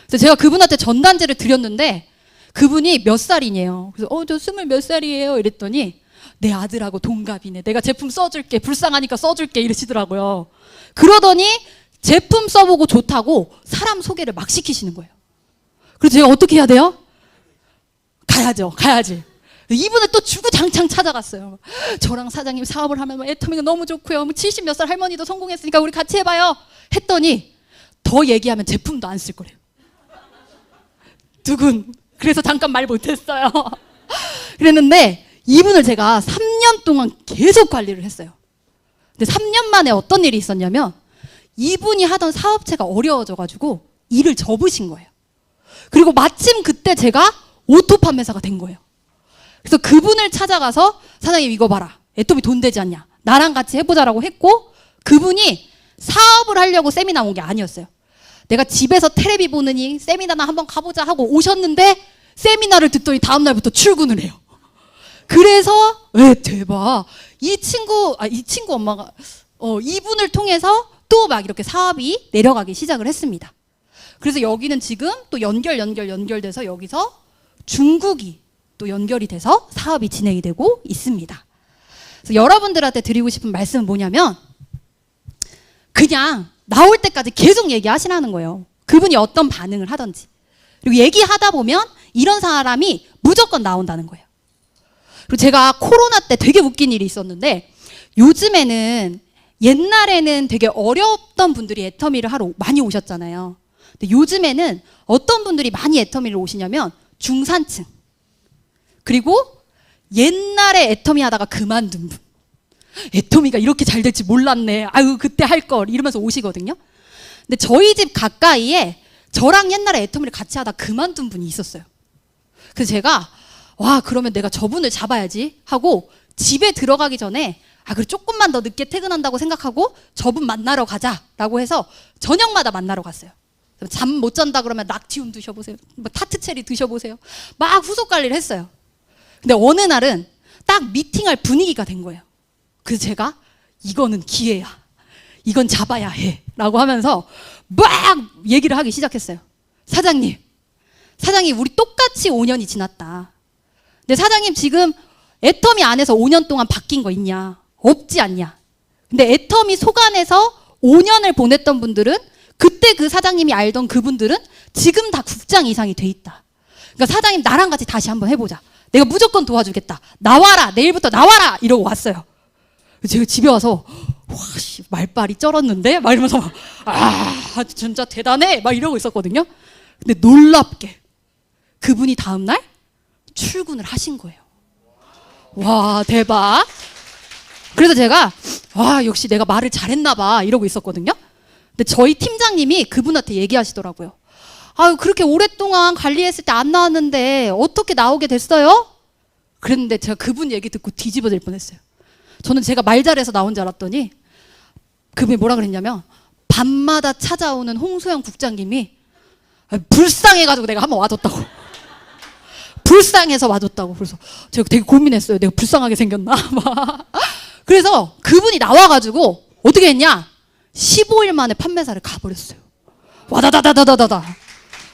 그래서 제가 그분한테 전단지를 드렸는데 그분이 몇 살이냐요. 그래서 저 20 몇 살이에요 이랬더니 내 아들하고 동갑이네. 내가 제품 써줄게. 불쌍하니까 써줄게 이러시더라고요. 그러더니 제품 써보고 좋다고 사람 소개를 막 시키시는 거예요. 그래서 제가 어떻게 해야 돼요? 가야지. 이분을 또 주구장창 찾아갔어요. 저랑 사장님 사업을 하면 애터미가 너무 좋고요. 70 몇 살 할머니도 성공했으니까 우리 같이 해봐요. 했더니 더 얘기하면 제품도 안 쓸 거래요. 두근. 그래서 잠깐 말 못했어요. 그랬는데 이분을 제가 3년 동안 계속 관리를 했어요. 근데 3년 만에 어떤 일이 있었냐면 이분이 하던 사업체가 어려워져가지고 일을 접으신 거예요. 그리고 마침 그때 제가 오토 판매사가 된 거예요. 그래서 그분을 찾아가서 사장님 이거 봐라. 애터미 돈 되지 않냐. 나랑 같이 해보자라고 했고 그분이 사업을 하려고 세미나 온 게 아니었어요. 내가 집에서 테레비 보느니 세미나나 한번 가보자 하고 오셨는데 세미나를 듣더니 다음날부터 출근을 해요. 그래서 대박. 이 친구 엄마가 이분을 통해서 또 막 이렇게 사업이 내려가기 시작을 했습니다. 그래서 여기는 지금 또 연결돼서 여기서 중국이 또 연결이 돼서 사업이 진행이 되고 있습니다. 그래서 여러분들한테 드리고 싶은 말씀은 뭐냐면 그냥 나올 때까지 계속 얘기하시라는 거예요. 그분이 어떤 반응을 하든지. 그리고 얘기하다 보면 이런 사람이 무조건 나온다는 거예요. 그리고 제가 코로나 때 되게 웃긴 일이 있었는데 요즘에는 옛날에는 되게 어렵던 분들이 애터미를 하러 많이 오셨잖아요. 근데 요즘에는 어떤 분들이 많이 애터미를 오시냐면 중산층 그리고 옛날에 애터미 하다가 그만둔 분. 애터미가 이렇게 잘 될지 몰랐네. 아유 그때 할 걸 이러면서 오시거든요. 근데 저희 집 가까이에 저랑 옛날에 애터미를 같이 하다 그만둔 분이 있었어요. 그래서 제가 그러면 내가 저분을 잡아야지 하고 집에 들어가기 전에 그래 조금만 더 늦게 퇴근한다고 생각하고 저분 만나러 가자라고 해서 저녁마다 만나러 갔어요. 잠 못 잔다 그러면 락티움 드셔보세요. 타트 체리 드셔보세요. 막 후속 관리를 했어요. 근데 어느 날은 딱 미팅할 분위기가 된 거예요. 그래서 제가 이거는 기회야. 이건 잡아야 해. 라고 하면서 막 얘기를 하기 시작했어요. 사장님 우리 똑같이 5년이 지났다. 근데 사장님 지금 애터미 안에서 5년 동안 바뀐 거 있냐? 없지 않냐? 근데 애터미 속안에서 5년을 보냈던 분들은 그때 그 사장님이 알던 그분들은 지금 다 국장 이상이 돼 있다. 그러니까 사장님 나랑 같이 다시 한번 해보자. 내가 무조건 도와주겠다. 나와라. 내일부터 나와라. 이러고 왔어요. 제가 집에 와서 말빨이 쩔었는데? 막 이러면서 진짜 대단해. 막 이러고 있었거든요. 근데 놀랍게 그분이 다음날 출근을 하신 거예요. 와 대박. 그래서 제가 역시 내가 말을 잘했나 봐 이러고 있었거든요. 근데 저희 팀장님이 그분한테 얘기하시더라고요. 그렇게 오랫동안 관리했을 때 안 나왔는데 어떻게 나오게 됐어요? 그랬는데 제가 그분 얘기 듣고 뒤집어질 뻔했어요. 저는 제가 말 잘해서 나온 줄 알았더니 그분이 뭐라 그랬냐면 밤마다 찾아오는 홍소영 국장님이 불쌍해가지고 내가 한번 와줬다고. 불쌍해서 와줬다고. 그래서 제가 되게 고민했어요. 내가 불쌍하게 생겼나? 그래서 그분이 나와가지고 어떻게 했냐? 15일 만에 판매사를 가버렸어요. 와다다다다다다.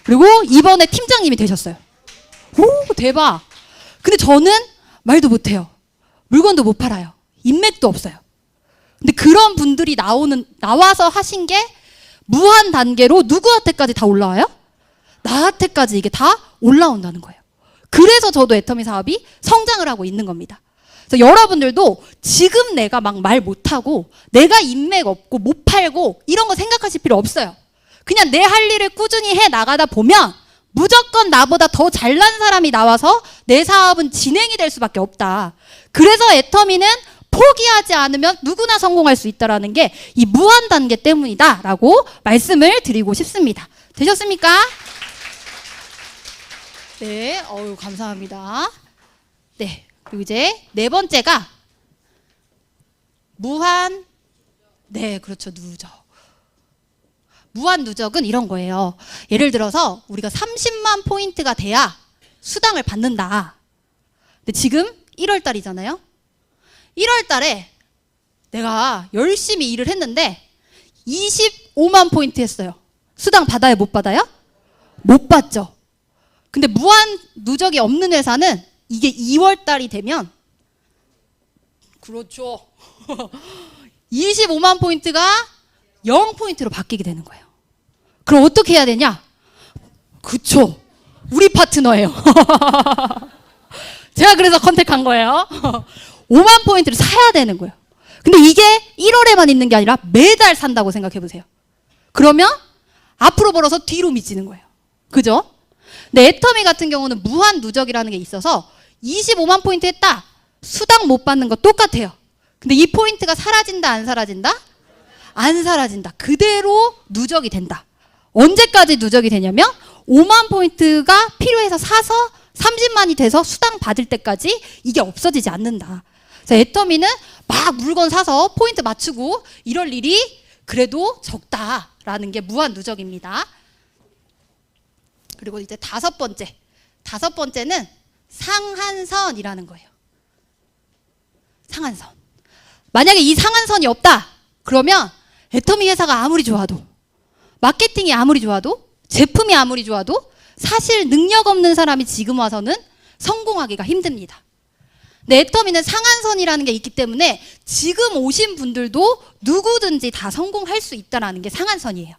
그리고 이번에 팀장님이 되셨어요. 오 대박. 근데 저는 말도 못해요. 물건도 못 팔아요. 인맥도 없어요. 근데 그런 분들이 나와서 하신 게 무한 단계로 누구한테까지 다 올라와요? 나한테까지 이게 다 올라온다는 거예요. 그래서 저도 애터미 사업이 성장을 하고 있는 겁니다. 그래서 여러분들도 지금 내가 막 말 못하고 내가 인맥 없고 못 팔고 이런 거 생각하실 필요 없어요. 그냥 내 할 일을 꾸준히 해 나가다 보면 무조건 나보다 더 잘난 사람이 나와서 내 사업은 진행이 될 수밖에 없다. 그래서 애터미는 포기하지 않으면 누구나 성공할 수 있다라는 게 이 무한 단계 때문이다라고 말씀을 드리고 싶습니다. 되셨습니까? 네, 감사합니다. 네, 그리고 이제 네 번째가 네, 그렇죠, 누적. 무한 누적은 이런 거예요. 예를 들어서 우리가 30만 포인트가 돼야 수당을 받는다. 근데 지금 1월 달이잖아요. 1월 달에 내가 열심히 일을 했는데 25만 포인트 했어요. 수당 받아요, 못 받아요? 못 받죠. 근데 무한 누적이 없는 회사는 이게 2월 달이 되면 그렇죠. 25만 포인트가 0포인트로 바뀌게 되는 거예요. 그럼 어떻게 해야 되냐? 그쵸. 우리 파트너예요. 제가 그래서 컨택한 거예요. 5만 포인트를 사야 되는 거예요. 근데 이게 1월에만 있는 게 아니라 매달 산다고 생각해 보세요. 그러면 앞으로 벌어서 뒤로 미치는 거예요. 그죠? 근데 애터미 같은 경우는 무한 누적이라는 게 있어서 25만 포인트 했다. 수당 못 받는 거 똑같아요. 근데 이 포인트가 사라진다, 안 사라진다? 안 사라진다. 그대로 누적이 된다. 언제까지 누적이 되냐면 5만 포인트가 필요해서 사서 30만이 돼서 수당 받을 때까지 이게 없어지지 않는다. 그래서 애터미는 막 물건 사서 포인트 맞추고 이럴 일이 그래도 적다라는 게 무한 누적입니다. 그리고 이제 다섯 번째는 상한선이라는 거예요. 상한선. 만약에 이 상한선이 없다. 그러면 애터미 회사가 아무리 좋아도, 마케팅이 아무리 좋아도, 제품이 아무리 좋아도 사실 능력 없는 사람이 지금 와서는 성공하기가 힘듭니다. 근데 애터미는 상한선이라는 게 있기 때문에 지금 오신 분들도 누구든지 다 성공할 수 있다는 게 상한선이에요.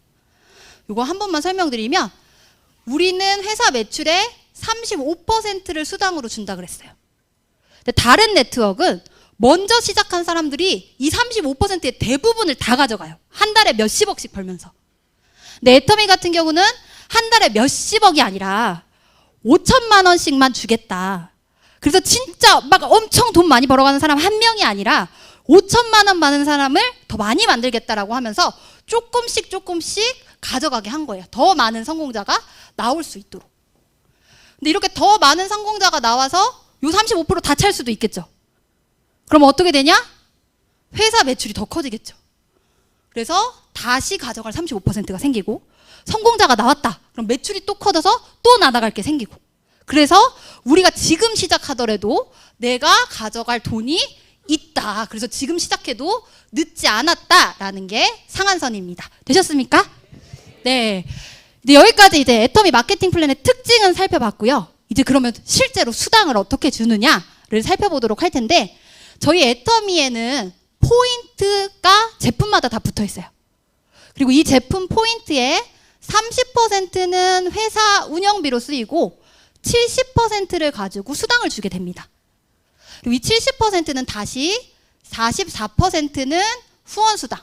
이거 한 번만 설명드리면 우리는 회사 매출의 35%를 수당으로 준다 그랬어요. 근데 다른 네트워크는 먼저 시작한 사람들이 이 35%의 대부분을 다 가져가요. 한 달에 몇십억씩 벌면서. 근데 애터미 같은 경우는 한 달에 몇십억이 아니라 5천만 원씩만 주겠다. 그래서 진짜 막 엄청 돈 많이 벌어가는 사람 한 명이 아니라 5천만 원 받는 사람을 더 많이 만들겠다라고 하면서 조금씩 가져가게 한 거예요. 더 많은 성공자가 나올 수 있도록. 근데 이렇게 더 많은 성공자가 나와서 요 35% 다 찰 수도 있겠죠. 그럼 어떻게 되냐? 회사 매출이 더 커지겠죠. 그래서 다시 가져갈 35%가 생기고, 성공자가 나왔다. 그럼 매출이 또 커져서 또 나아갈 게 생기고. 그래서 우리가 지금 시작하더라도 내가 가져갈 돈이 있다. 그래서 지금 시작해도 늦지 않았다라는 게 상한선입니다. 되셨습니까? 네. 이제 여기까지 이제 애터미 마케팅 플랜의 특징은 살펴봤고요. 이제 그러면 실제로 수당을 어떻게 주느냐를 살펴보도록 할 텐데, 저희 애터미에는 포인트가 제품마다 다 붙어 있어요. 그리고 이 제품 포인트의 30%는 회사 운영비로 쓰이고 70%를 가지고 수당을 주게 됩니다. 그리고 이 70%는 다시 44%는 후원수당,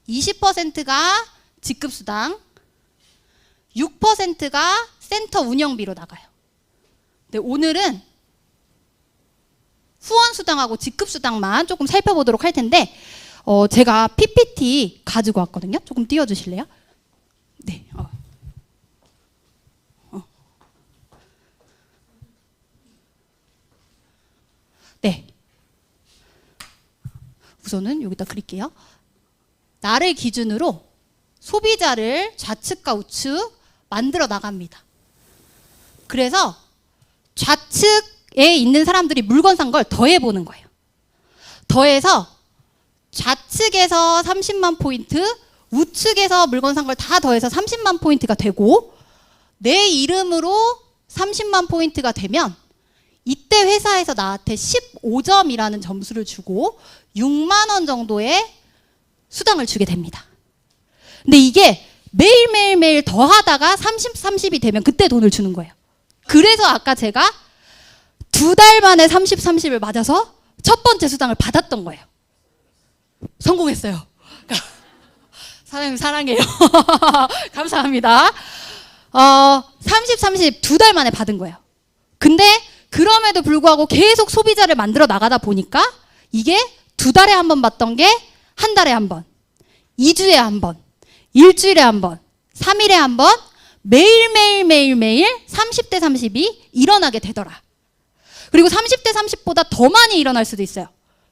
20%가 직급수당, 6%가 센터 운영비로 나가요. 근데 오늘은 후원수당하고 직급수당만 조금 살펴보도록 할 텐데, 제가 PPT 가지고 왔거든요. 조금 띄워주실래요? 네. 네. 우선은 여기다 그릴게요. 나를 기준으로 소비자를 좌측과 우측 만들어 나갑니다. 그래서 좌측에 있는 사람들이 물건 산 걸 더해보는 거예요. 더해서 좌측에서 30만 포인트, 우측에서 물건 산 걸 다 더해서 30만 포인트가 되고, 내 이름으로 30만 포인트가 되면 이때 회사에서 나한테 15점이라는 점수를 주고 6만 원 정도의 수당을 주게 됩니다. 근데 이게 매일매일 더 하다가 30이 되면 그때 돈을 주는 거예요. 그래서 아까 제가 2달 만에 30을 맞아서 첫 번째 수당을 받았던 거예요. 성공했어요. 사장님 사랑해요. 감사합니다. 30 2달 만에 받은 거예요. 근데 그럼에도 불구하고 계속 소비자를 만들어 나가다 보니까 이게 2달에 한 번 받던 게 한 달에 한 번, 2주에 한 번, 일주일에 한 번, 3일에 한 번, 매일 30대 30이 일어나게 되더라. 그리고 30대 30보다 더 많이 일어날 수도 있어요.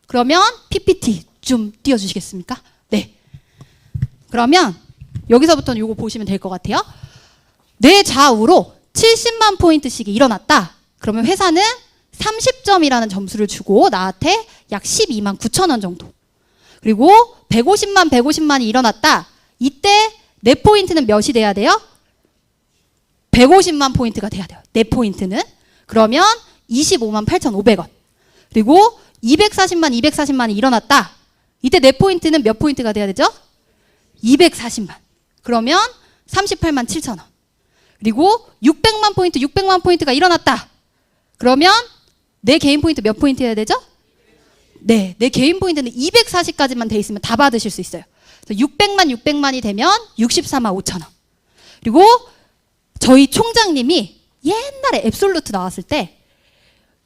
그러면 PPT 좀 띄워주시겠습니까? 네. 그러면 여기서부터는 이거 보시면 될 것 같아요. 내 좌우로 70만 포인트씩이 일어났다. 그러면 회사는 30점이라는 점수를 주고 나한테 약 12만 9천 원 정도. 그리고 150만이 일어났다. 이때 내 포인트는 몇이 돼야 돼요? 150만 포인트가 돼야 돼요. 내 포인트는. 그러면 25만 8,500원. 그리고 240만이 일어났다. 이때 내 포인트는 몇 포인트가 돼야 되죠? 240만. 그러면 38만 7천 원. 그리고 600만 포인트가 일어났다. 그러면 내 개인 포인트 몇 포인트 해야 되죠? 네, 내 개인 포인트는 240까지만 돼 있으면 다 받으실 수 있어요. 600만이 되면 64만 5천 원. 그리고 저희 총장님이 옛날에 앱솔루트 나왔을 때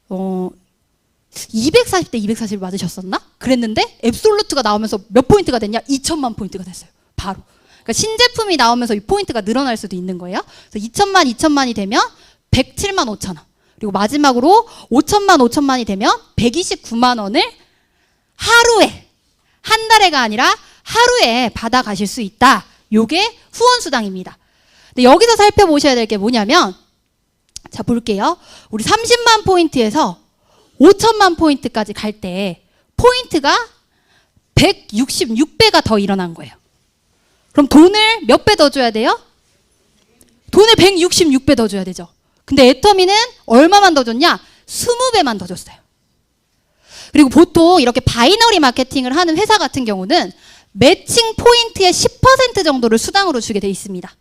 240대 240 맞으셨었나? 그랬는데 앱솔루트가 나오면서 몇 포인트가 됐냐? 2천만 포인트가 됐어요. 바로. 그러니까 신제품이 나오면서 이 포인트가 늘어날 수도 있는 거예요. 그래서 2천만이 되면 107만 5천 원. 그리고 마지막으로 5천만이 되면 129만 원을 하루에, 한 달에가 아니라 하루에 받아가실 수 있다. 요게 후원수당입니다. 근데 여기서 살펴보셔야 될 게 뭐냐면, 자, 볼게요. 우리 30만 포인트에서 5천만 포인트까지 갈 때 포인트가 166배가 더 일어난 거예요. 그럼 돈을 몇 배 더 줘야 돼요? 돈을 166배 더 줘야 되죠. 근데 애터미는 얼마만 더 줬냐? 20배만 더 줬어요. 그리고 보통 이렇게 바이너리 마케팅을 하는 회사 같은 경우는 매칭 포인트의 10% 정도를 수당으로 주게 돼 있습니다.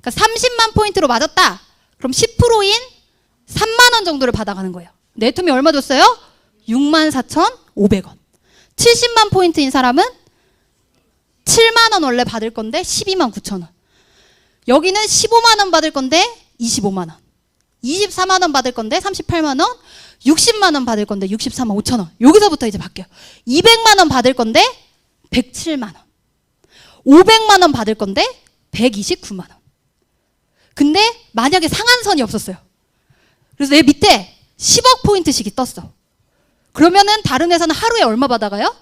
그러니까 30만 포인트로 맞았다. 그럼 10%인 3만 원 정도를 받아가는 거예요. 근데 애터미 얼마 줬어요? 64,500원. 70만 포인트인 사람은 7만 원 원래 받을 건데 12만 9천 원. 여기는 15만 원 받을 건데 25만 원. 24만 원 받을 건데 38만 원. 60만 원 받을 건데 64만 5천 원. 여기서부터 이제 바뀌어요. 200만 원 받을 건데 107만 원. 500만 원 받을 건데 129만 원. 근데 만약에 상한선이 없었어요. 그래서 내 밑에 10억 포인트씩이 떴어. 그러면은 다른 회사는 하루에 얼마 받아가요?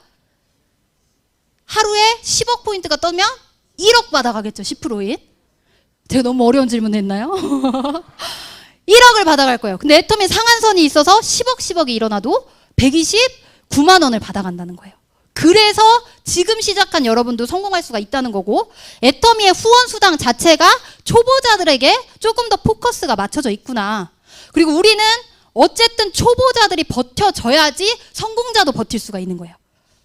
하루에 10억 포인트가 떠면 1억 받아가겠죠. 10%인. 제가 너무 어려운 질문 했나요? 1억을 받아갈 거예요. 근데 애터미 상한선이 있어서 10억이 일어나도 129만 원을 받아간다는 거예요. 그래서 지금 시작한 여러분도 성공할 수가 있다는 거고, 애터미의 후원 수당 자체가 초보자들에게 조금 더 포커스가 맞춰져 있구나. 그리고 우리는 어쨌든 초보자들이 버텨줘야지 성공자도 버틸 수가 있는 거예요.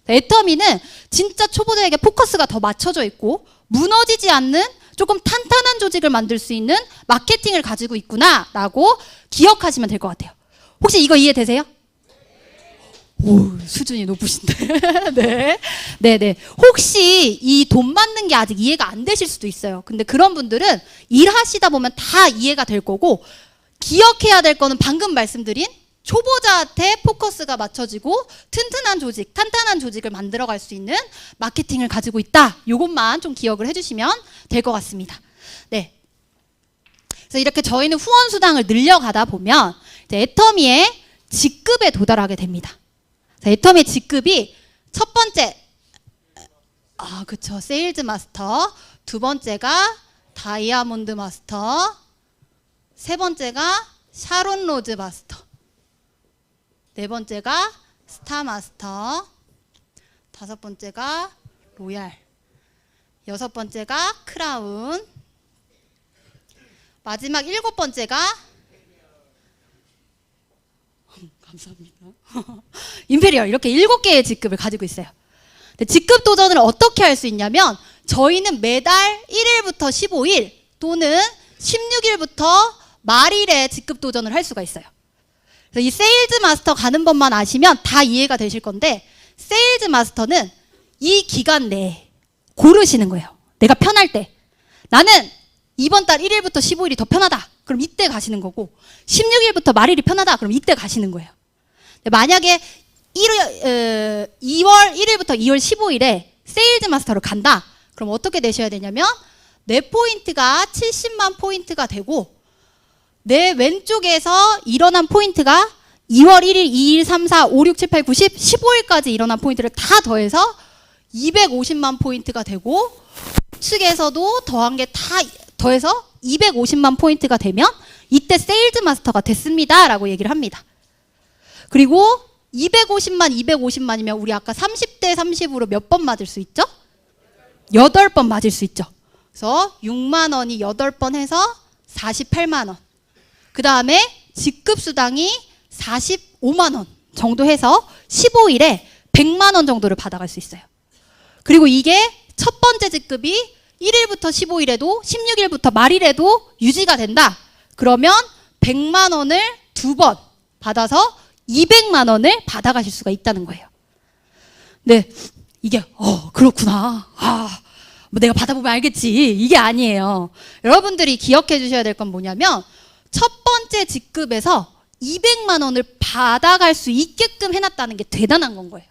애터미는 진짜 초보자에게 포커스가 더 맞춰져 있고 무너지지 않는 조금 탄탄한 조직을 만들 수 있는 마케팅을 가지고 있구나라고 기억하시면 될 것 같아요. 혹시 이거 이해되세요? 오, 수준이 높으신데. 네. 네네. 혹시 이 돈 받는 게 아직 이해가 안 되실 수도 있어요. 근데 그런 분들은 일하시다 보면 다 이해가 될 거고, 기억해야 될 거는 방금 말씀드린 초보자한테 포커스가 맞춰지고 튼튼한 조직, 탄탄한 조직을 만들어갈 수 있는 마케팅을 가지고 있다. 이것만 좀 기억을 해주시면 될 것 같습니다. 네. 그래서 이렇게 저희는 후원 수당을 늘려가다 보면 이제 애터미의 직급에 도달하게 됩니다. 애터미의 직급이 첫 번째, 그쵸, 세일즈 마스터. 두 번째가 다이아몬드 마스터. 세 번째가 샤론 로즈 마스터. 네 번째가 스타 마스터. 다섯 번째가 로얄. 여섯 번째가 크라운. 마지막 일곱 번째가 감사합니다. 임페리얼 이렇게 7개의 직급을 가지고 있어요. 직급 도전을 어떻게 할 수 있냐면 저희는 매달 1일부터 15일 또는 16일부터 말일에 직급 도전을 할 수가 있어요. 그래서 이 세일즈 마스터 가는 법만 아시면 다 이해가 되실 건데 세일즈 마스터는 이 기간 내에 고르시는 거예요. 내가 편할 때. 나는 이번 달 1일부터 15일이 더 편하다. 그럼 이때 가시는 거고 16일부터 말일이 편하다. 그럼 이때 가시는 거예요. 만약에 2월 1일부터 2월 15일에 세일즈 마스터를 간다. 그럼 어떻게 되셔야 되냐면 내 포인트가 70만 포인트가 되고 내 왼쪽에서 일어난 포인트가 2월 1일, 2일, 3, 4, 5, 6, 7, 8, 9, 10, 15일까지 일어난 포인트를 다 더해서 250만 포인트가 되고 우측에서도 더한 게 다 더해서 250만 포인트가 되면 이때 세일즈 마스터가 됐습니다 라고 얘기를 합니다. 그리고 250만이면 우리 아까 30대 30으로 몇 번 맞을 수 있죠? 8번 맞을 수 있죠. 그래서 6만 원이 8번 해서 48만 원. 그 다음에 직급 수당이 45만 원 정도 해서 15일에 100만 원 정도를 받아갈 수 있어요. 그리고 이게 첫 번째 직급이 1일부터 15일에도 16일부터 말일에도 유지가 된다. 그러면 100만 원을 2번 받아서 200만 원을 받아가실 수가 있다는 거예요. 네, 이게 그렇구나. 뭐 내가 받아보면 알겠지. 이게 아니에요. 여러분들이 기억해 주셔야 될 건 뭐냐면 첫 번째 직급에서 200만 원을 받아갈 수 있게끔 해놨다는 게 대단한 건 거예요.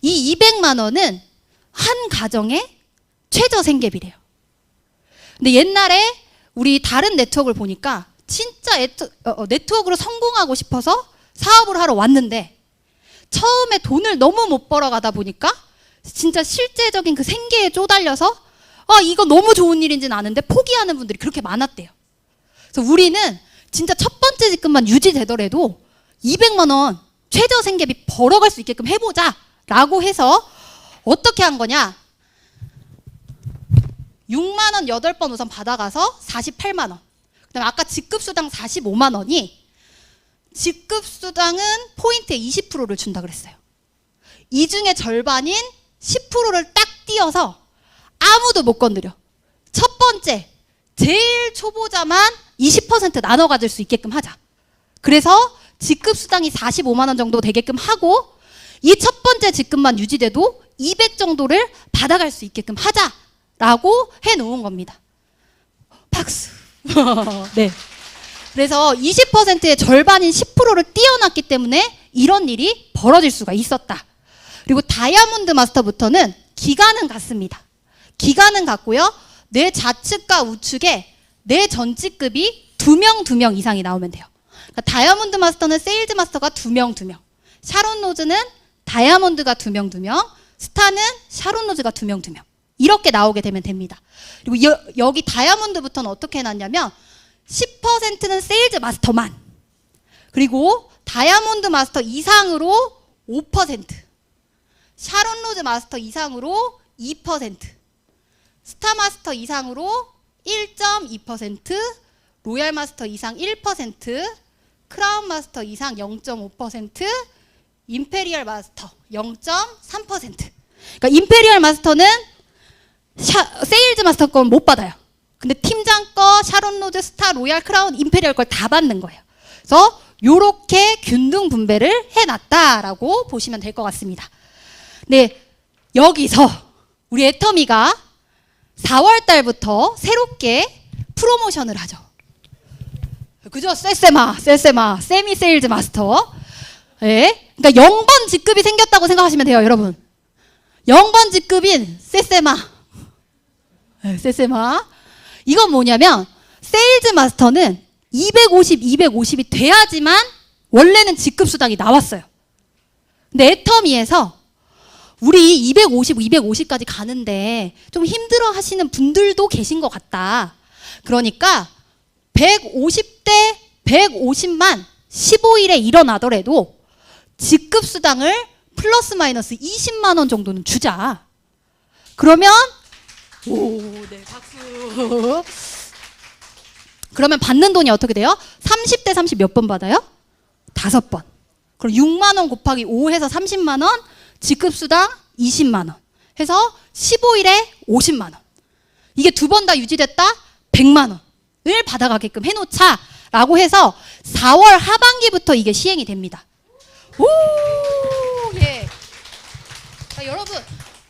이 200만 원은 한 가정의 최저 생계비래요. 근데 옛날에 우리 다른 네트워크를 보니까 진짜 네트워크로 성공하고 싶어서 사업을 하러 왔는데 처음에 돈을 너무 못 벌어가다 보니까 진짜 실제적인 그 생계에 쪼달려서 이거 너무 좋은 일인지는 아는데 포기하는 분들이 그렇게 많았대요. 그래서 우리는 진짜 첫 번째 직급만 유지되더라도 200만 원 최저 생계비 벌어갈 수 있게끔 해보자 라고 해서 어떻게 한 거냐. 6만 원 8번 우선 받아가서 48만 원. 그다음에 아까 직급수당 45만 원이 직급수당은 포인트의 20%를 준다 그랬어요. 이 중에 절반인 10%를 딱 띄어서 아무도 못 건드려. 첫 번째, 제일 초보자만 20% 나눠 가질 수 있게끔 하자. 그래서 직급수당이 45만 원 정도 되게끔 하고 이 첫 번째 직급만 유지돼도 200 정도를 받아갈 수 있게끔 하자라고 해놓은 겁니다. 박수. 네. 그래서 20%의 절반인 10%를 띄어놨기 때문에 이런 일이 벌어질 수가 있었다. 그리고 다이아몬드 마스터부터는 기간은 같습니다. 기간은 같고요. 내 좌측과 우측에 내 전직급이 2명 이상이 나오면 돼요. 그러니까 다이아몬드 마스터는 세일즈 마스터가 2명. 샤론 로즈는 다이아몬드가 2명. 스타는 샤론 로즈가 2명. 이렇게 나오게 되면 됩니다. 그리고 여기 다이아몬드부터는 어떻게 해놨냐면 10%는 세일즈 마스터만, 그리고 다이아몬드 마스터 이상으로 5%, 샤론 로즈 마스터 이상으로 2%, 스타 마스터 이상으로 1.2%, 로얄 마스터 이상 1%, 크라운 마스터 이상 0.5%, 임페리얼 마스터 0.3%. 그러니까 임페리얼 마스터는 세일즈 마스터 건 못 받아요. 근데 팀장 거, 샤론 로즈, 스타, 로얄, 크라운, 임페리얼 걸 다 받는 거예요. 그래서 요렇게 균등 분배를 해놨다라고 보시면 될 것 같습니다. 네, 여기서 우리 애터미가 4월 달부터 새롭게 프로모션을 하죠. 그죠? 셀세마, 세미 세일즈 마스터. 네, 그러니까 0번 직급이 생겼다고 생각하시면 돼요, 여러분. 0번 직급인 셀세마. 이건 뭐냐면 세일즈 마스터는 250이 돼야지만 원래는 직급 수당이 나왔어요. 근데 애터미에서 우리 250까지 가는데 좀 힘들어 하시는 분들도 계신 것 같다. 그러니까 150대 150만 15일에 일어나더라도 직급 수당을 플러스 마이너스 20만 원 정도는 주자. 그러면 네, 박수. 그러면 받는 돈이 어떻게 돼요? 30대 30 몇 번 받아요? 5번. 그럼 6만 원 곱하기 5 해서 30만 원, 직급수당 20만 원 해서 15일에 50만 원. 이게 2번 다 유지됐다? 100만 원을 받아가게끔 해놓자라고 해서 4월 하반기부터 이게 시행이 됩니다. 오, 예. 자, 여러분,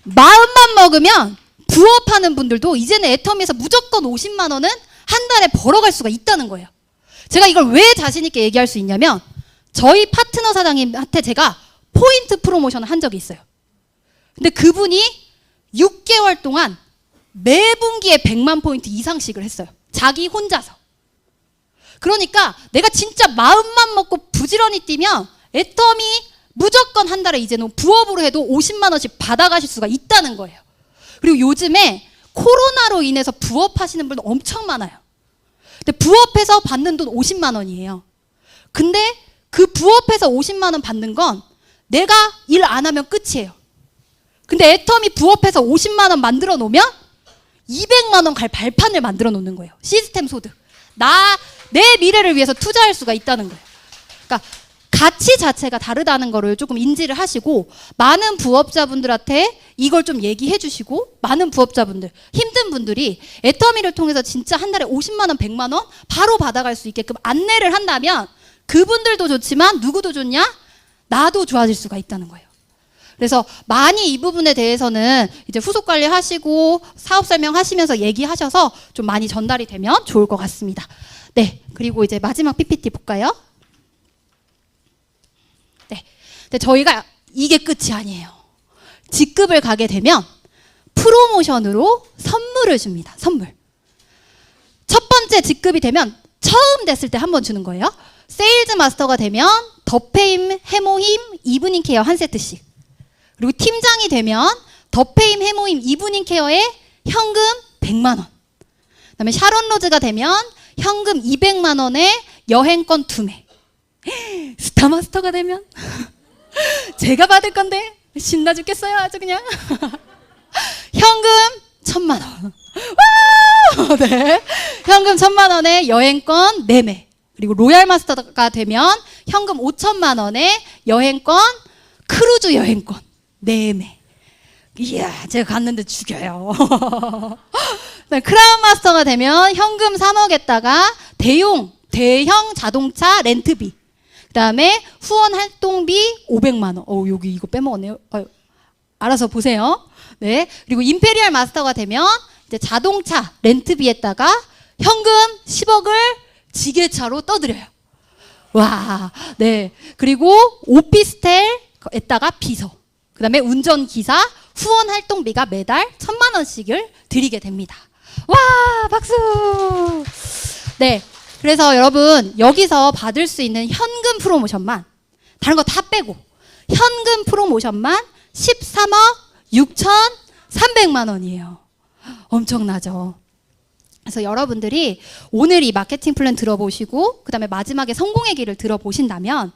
마음만 먹으면 부업하는 분들도 이제는 애터미에서 무조건 50만 원은 한 달에 벌어갈 수가 있다는 거예요. 제가 이걸 왜 자신 있게 얘기할 수 있냐면 저희 파트너 사장님한테 제가 포인트 프로모션을 한 적이 있어요. 근데 그분이 6개월 동안 매 분기에 100만 포인트 이상씩을 했어요. 자기 혼자서. 그러니까 내가 진짜 마음만 먹고 부지런히 뛰면 애터미 무조건 한 달에 이제는 부업으로 해도 50만 원씩 받아가실 수가 있다는 거예요. 그리고 요즘에 코로나로 인해서 부업하시는 분들 엄청 많아요. 근데 부업해서 받는 돈 50만 원이에요. 근데 그 부업해서 50만 원 받는 건 내가 일 안 하면 끝이에요. 근데 애터미 부업해서 50만 원 만들어 놓으면 200만 원 갈 발판을 만들어 놓는 거예요. 시스템 소득. 내 미래를 위해서 투자할 수가 있다는 거예요. 그러니까 가치 자체가 다르다는 거를 조금 인지를 하시고 많은 부업자분들한테 이걸 좀 얘기해 주시고 많은 부업자분들, 힘든 분들이 애터미를 통해서 진짜 한 달에 50만 원, 100만 원 바로 받아갈 수 있게끔 안내를 한다면 그분들도 좋지만 누구도 좋냐? 나도 좋아질 수가 있다는 거예요. 그래서 많이 이 부분에 대해서는 이제 후속 관리하시고 사업 설명하시면서 얘기하셔서 좀 많이 전달이 되면 좋을 것 같습니다. 네, 그리고 이제 마지막 PPT 볼까요? 네, 근데 저희가 이게 끝이 아니에요. 직급을 가게 되면 프로모션으로 선물을 줍니다. 선물. 첫 번째 직급이 되면 처음 됐을 때 한 번 주는 거예요. 세일즈 마스터가 되면 더페임, 해모힘, 이브닝 케어 한 세트씩. 그리고 팀장이 되면 더페임, 해모힘, 이브닝 케어에 현금 100만 원. 그다음에 샤론 로즈가 되면 현금 200만 원에 여행권 2매. 스타마스터가 되면 제가 받을 건데 신나 죽겠어요. 아주 그냥. 현금 1000만 원. 와! 네. 현금 1000만 원에 여행권 4매. 그리고 로얄 마스터가 되면 현금 5천만 원에 여행권, 크루즈 여행권 4매. 이야, 제가 갔는데 죽여요. 크라운 마스터가 되면 현금 3억에다가 대형 자동차 렌트비. 그 다음에 후원 활동비 500만 원. 여기 이거 빼먹었네요. 알아서 보세요. 네. 그리고 임페리얼 마스터가 되면 이제 자동차 렌트비에다가 현금 10억을 지게차로 떠드려요. 와, 네. 그리고 오피스텔에다가 비서. 그 다음에 운전기사 후원 활동비가 매달 1000만 원씩을 드리게 됩니다. 와, 박수! 네. 그래서 여러분, 여기서 받을 수 있는 현금 프로모션만, 다른 거 다 빼고, 현금 프로모션만 13억 6,300만 원이에요. 엄청나죠? 그래서 여러분들이 오늘 이 마케팅 플랜 들어보시고 그 다음에 마지막에 성공의 길을 들어보신다면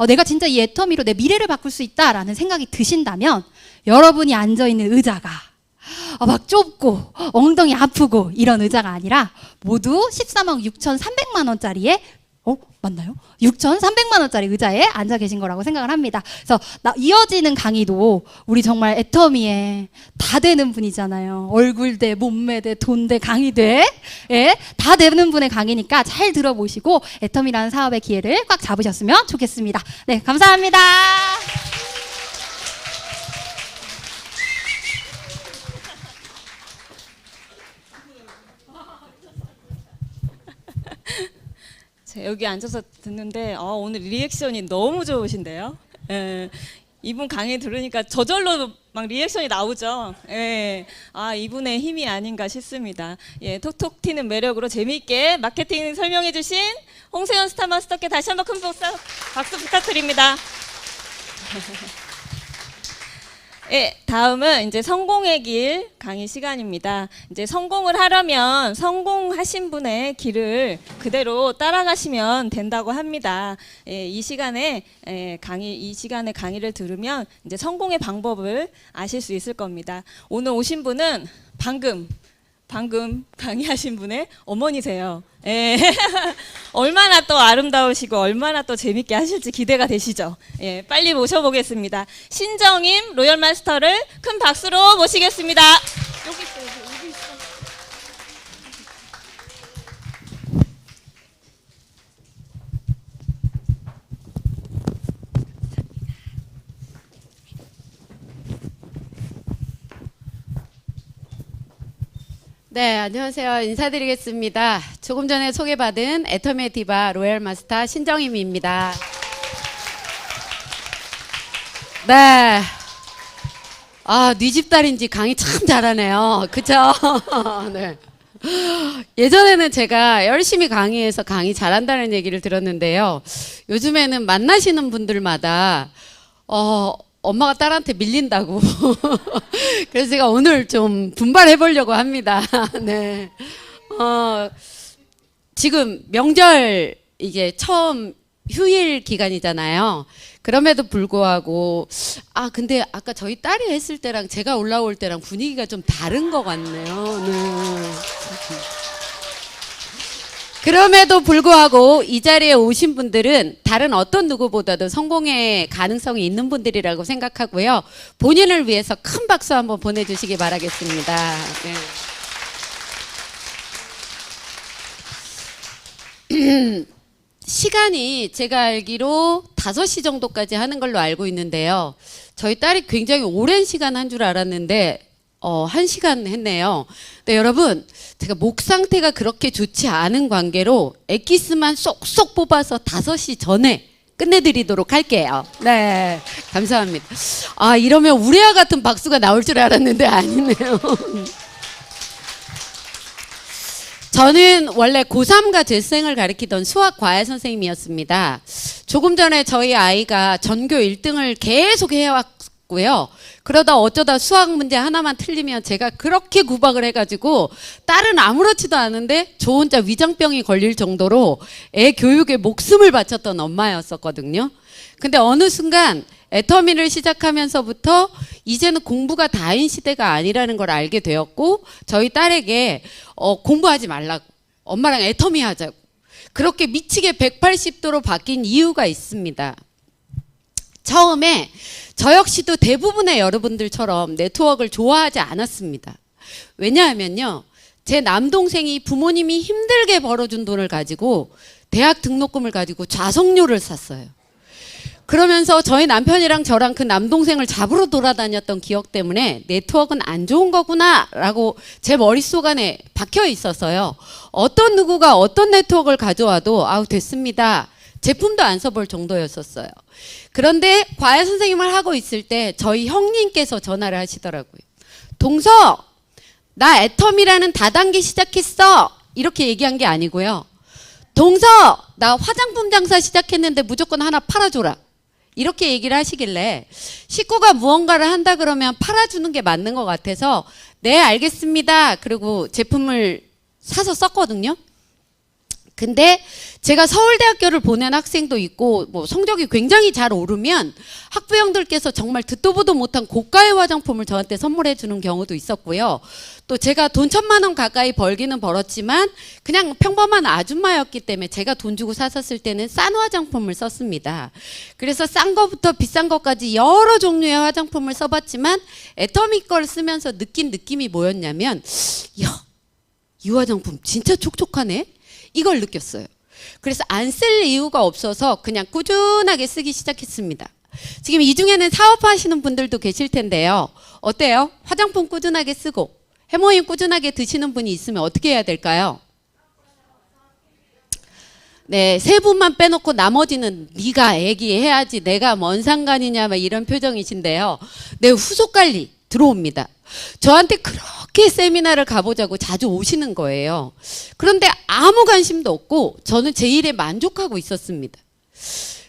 내가 진짜 이 애터미로 내 미래를 바꿀 수 있다라는 생각이 드신다면 여러분이 앉아있는 의자가 막 좁고 엉덩이 아프고 이런 의자가 아니라 모두 13억 6,300만 원짜리에 맞나요? 6,300만 원짜리 의자에 앉아 계신 거라고 생각을 합니다. 그래서 이어지는 강의도 우리 정말 애터미에 다 되는 분이잖아요. 얼굴 대, 몸매 대, 돈 대, 강의 대, 예, 다 되는 분의 강의니까 잘 들어보시고 애터미라는 사업의 기회를 꽉 잡으셨으면 좋겠습니다. 네, 감사합니다. 여기 앉아서 듣는데 오늘 리액션이 너무 좋으신데요. 예, 이분 강의 들으니까 저절로 막 리액션이 나오죠. 예, 이분의 힘이 아닌가 싶습니다. 예, 톡톡 튀는 매력으로 재미있게 마케팅 설명해주신 홍세현 스타마스터께 다시 한번 큰 박수 부탁드립니다. 예, 다음은 이제 성공의 길 강의 시간입니다. 이제 성공을 하려면 성공하신 분의 길을 그대로 따라가시면 된다고 합니다. 예, 이 시간에 강의를 들으면 이제 성공의 방법을 아실 수 있을 겁니다. 오늘 오신 분은 방금 강의하신 분의 어머니세요. 예. 얼마나 또 아름다우시고 얼마나 또 재밌게 하실지 기대가 되시죠? 예, 빨리 모셔보겠습니다. 신정임 로열 마스터를 큰 박수로 모시겠습니다. 여기 있어요. 여기 있어. 네, 안녕하세요. 인사드리겠습니다. 조금 전에 소개받은 애터미의 디바 로얄 마스터 신정임입니다. 네. 아, 네 집 딸인지 강의 참 잘하네요. 그쵸? 네. 예전에는 제가 열심히 강의해서 강의 잘한다는 얘기를 들었는데요. 요즘에는 만나시는 분들마다 엄마가 딸한테 밀린다고. 그래서 제가 오늘 좀 분발해 보려고 합니다. 네. 지금 명절 이게 처음 휴일 기간이잖아요. 그럼에도 불구하고 근데 아까 저희 딸이 했을 때랑 제가 올라올 때랑 분위기가 좀 다른 것 같네요. 네. 그럼에도 불구하고 이 자리에 오신 분들은 다른 어떤 누구보다도 성공의 가능성이 있는 분들이라고 생각하고요. 본인을 위해서 큰 박수 한번 보내주시기 바라겠습니다. 네. 시간이 제가 알기로 5시 정도까지 하는 걸로 알고 있는데요. 저희 딸이 굉장히 오랜 시간 한 줄 알았는데 1시간 했네요. 네, 여러분, 제가 목 상태가 그렇게 좋지 않은 관계로 엑기스만 쏙쏙 뽑아서 5시 전에 끝내드리도록 할게요. 네, 감사합니다. 이러면 우레와 같은 박수가 나올 줄 알았는데 아니네요. 저는 원래 고3과 재수생을 가르치던 수학 과외 선생님이었습니다. 조금 전에 저희 아이가 전교 1등을 계속 해왔고요. 그러다 어쩌다 수학 문제 하나만 틀리면 제가 그렇게 구박을 해가지고 딸은 아무렇지도 않은데 저 혼자 위장병이 걸릴 정도로 애 교육에 목숨을 바쳤던 엄마였었거든요. 근데 어느 순간 애터미를 시작하면서부터 이제는 공부가 다인 시대가 아니라는 걸 알게 되었고 저희 딸에게 공부하지 말라고 엄마랑 애터미 하자고 그렇게 미치게 180도로 바뀐 이유가 있습니다. 처음에 저 역시도 대부분의 여러분들처럼 네트워크를 좋아하지 않았습니다. 왜냐하면요. 제 남동생이 부모님이 힘들게 벌어준 돈을 가지고 대학 등록금을 가지고 좌석료를 샀어요. 그러면서 저희 남편이랑 저랑 그 남동생을 잡으러 돌아다녔던 기억 때문에 네트워크는 안 좋은 거구나 라고 제 머릿속 안에 박혀 있어서요. 어떤 누구가 어떤 네트워크를 가져와도 됐습니다. 제품도 안 써볼 정도였었어요. 그런데 과외 선생님을 하고 있을 때 저희 형님께서 전화를 하시더라고요. 동서, 나 애텀이라는 다단계 시작했어. 이렇게 얘기한 게 아니고요. 동서, 나 화장품 장사 시작했는데 무조건 하나 팔아줘라. 이렇게 얘기를 하시길래 식구가 무언가를 한다 그러면 팔아주는 게 맞는 것 같아서 네, 알겠습니다. 그리고 제품을 사서 썼거든요. 근데 제가 서울대학교를 보낸 학생도 있고 뭐 성적이 굉장히 잘 오르면 학부형들께서 정말 듣도 보도 못한 고가의 화장품을 저한테 선물해 주는 경우도 있었고요. 또 제가 돈 1,000만 원 가까이 벌기는 벌었지만 그냥 평범한 아줌마였기 때문에 제가 돈 주고 샀었을 때는 싼 화장품을 썼습니다. 그래서 싼 거부터 비싼 것까지 여러 종류의 화장품을 써봤지만 애터미 걸 쓰면서 느낀 느낌이 뭐였냐면 야, 이 화장품 진짜 촉촉하네? 이걸 느꼈어요. 그래서 안 쓸 이유가 없어서 그냥 꾸준하게 쓰기 시작했습니다. 지금 이 중에는 사업하시는 분들도 계실 텐데요. 어때요? 화장품 꾸준하게 쓰고 해모임 꾸준하게 드시는 분이 있으면 어떻게 해야 될까요? 네, 3분만 빼놓고 나머지는 네가 애기 해야지 내가 뭔 상관이냐 막 이런 표정이신데요. 네, 후속 관리 들어옵니다. 저한테 그렇게 세미나를 가보자고 자주 오시는 거예요. 그런데 아무 관심도 없고 저는 제 일에 만족하고 있었습니다.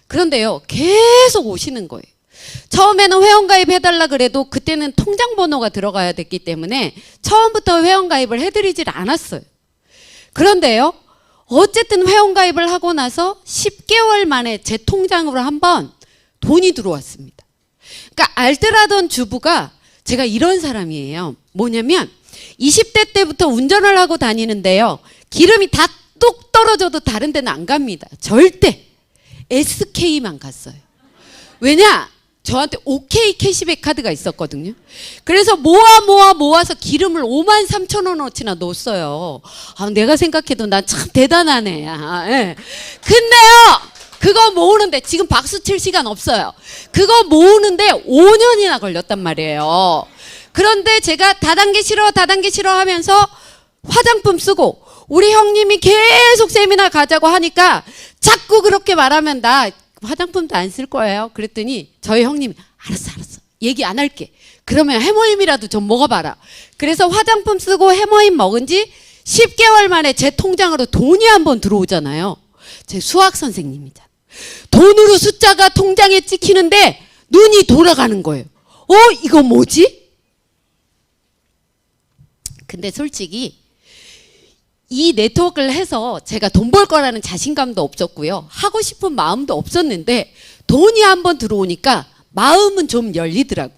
그런데요, 계속 오시는 거예요. 처음에는 회원가입 해달라 그래도 그때는 통장 번호가 들어가야 됐기 때문에 처음부터 회원가입을 해드리질 않았어요. 그런데요, 어쨌든 회원가입을 하고 나서 10개월 만에 제 통장으로 한번 돈이 들어왔습니다. 그러니까 알뜰하던 주부가 제가 이런 사람이에요. 뭐냐면 20대 때부터 운전을 하고 다니는데요. 기름이 다 뚝 떨어져도 다른 데는 안 갑니다. 절대. SK만 갔어요. 왜냐? 저한테 OK 캐시백 카드가 있었거든요. 그래서 모아서 기름을 53,000원어치나 넣었어요. 아, 내가 생각해도 난 참 대단한 애야. 예. 근데요, 그거 모으는데 지금 박수 칠 시간 없어요. 그거 모으는데 5년이나 걸렸단 말이에요. 그런데 제가 다단계 싫어 하면서 화장품 쓰고 우리 형님이 계속 세미나 가자고 하니까 자꾸 그렇게 말하면 나 화장품도 안 쓸 거예요. 그랬더니 저희 형님이 알았어 얘기 안 할게. 그러면 해모임이라도 좀 먹어봐라. 그래서 화장품 쓰고 해모임 먹은 지 10개월 만에 제 통장으로 돈이 한번 들어오잖아요. 제 수학 선생님이잖아. 돈으로 숫자가 통장에 찍히는데 눈이 돌아가는 거예요. 이거 뭐지? 근데 솔직히 이 네트워크를 해서 제가 돈 벌 거라는 자신감도 없었고요. 하고 싶은 마음도 없었는데 돈이 한번 들어오니까 마음은 좀 열리더라고요.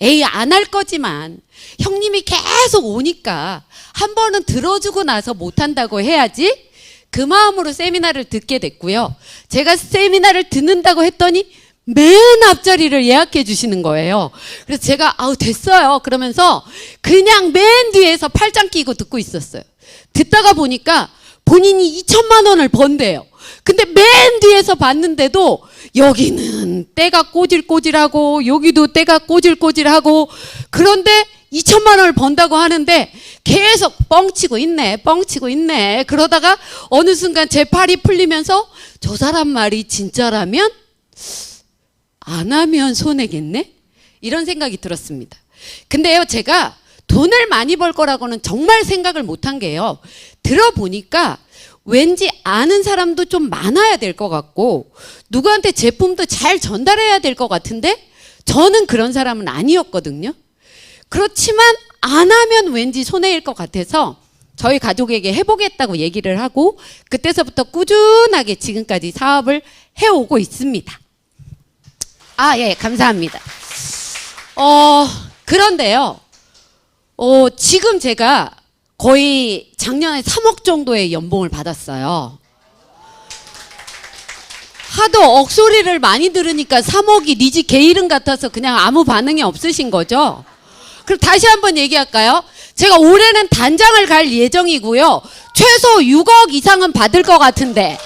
에이, 안 할 거지만 형님이 계속 오니까 한 번은 들어주고 나서 못한다고 해야지. 그 마음으로 세미나를 듣게 됐고요. 제가 세미나를 듣는다고 했더니 맨 앞자리를 예약해 주시는 거예요. 그래서 제가 됐어요 그러면서 그냥 맨 뒤에서 팔짱 끼고 듣고 있었어요. 듣다가 보니까 본인이 2천만 원을 번대요. 근데 맨 뒤에서 봤는데도 여기는 때가 꼬질꼬질하고 여기도 때가 꼬질꼬질하고 그런데 2천만 원을 번다고 하는데 계속 뻥치고 있네. 그러다가 어느 순간 제 팔이 풀리면서 저 사람 말이 진짜라면 안 하면 손해겠네? 이런 생각이 들었습니다. 근데요, 제가 돈을 많이 벌 거라고는 정말 생각을 못한 게요. 들어보니까 왠지 아는 사람도 좀 많아야 될 것 같고 누구한테 제품도 잘 전달해야 될 것 같은데 저는 그런 사람은 아니었거든요. 그렇지만 안 하면 왠지 손해일 것 같아서 저희 가족에게 해보겠다고 얘기를 하고 그때서부터 꾸준하게 지금까지 사업을 해오고 있습니다. 예, 감사합니다. 그런데요, 지금 제가 거의 작년에 3억 정도의 연봉을 받았어요. 하도 억소리를 많이 들으니까 3억이 네 집 개 이름 같아서 그냥 아무 반응이 없으신 거죠? 그럼 다시 한번 얘기할까요? 제가 올해는 단장을 갈 예정이고요. 최소 6억 이상은 받을 것 같은데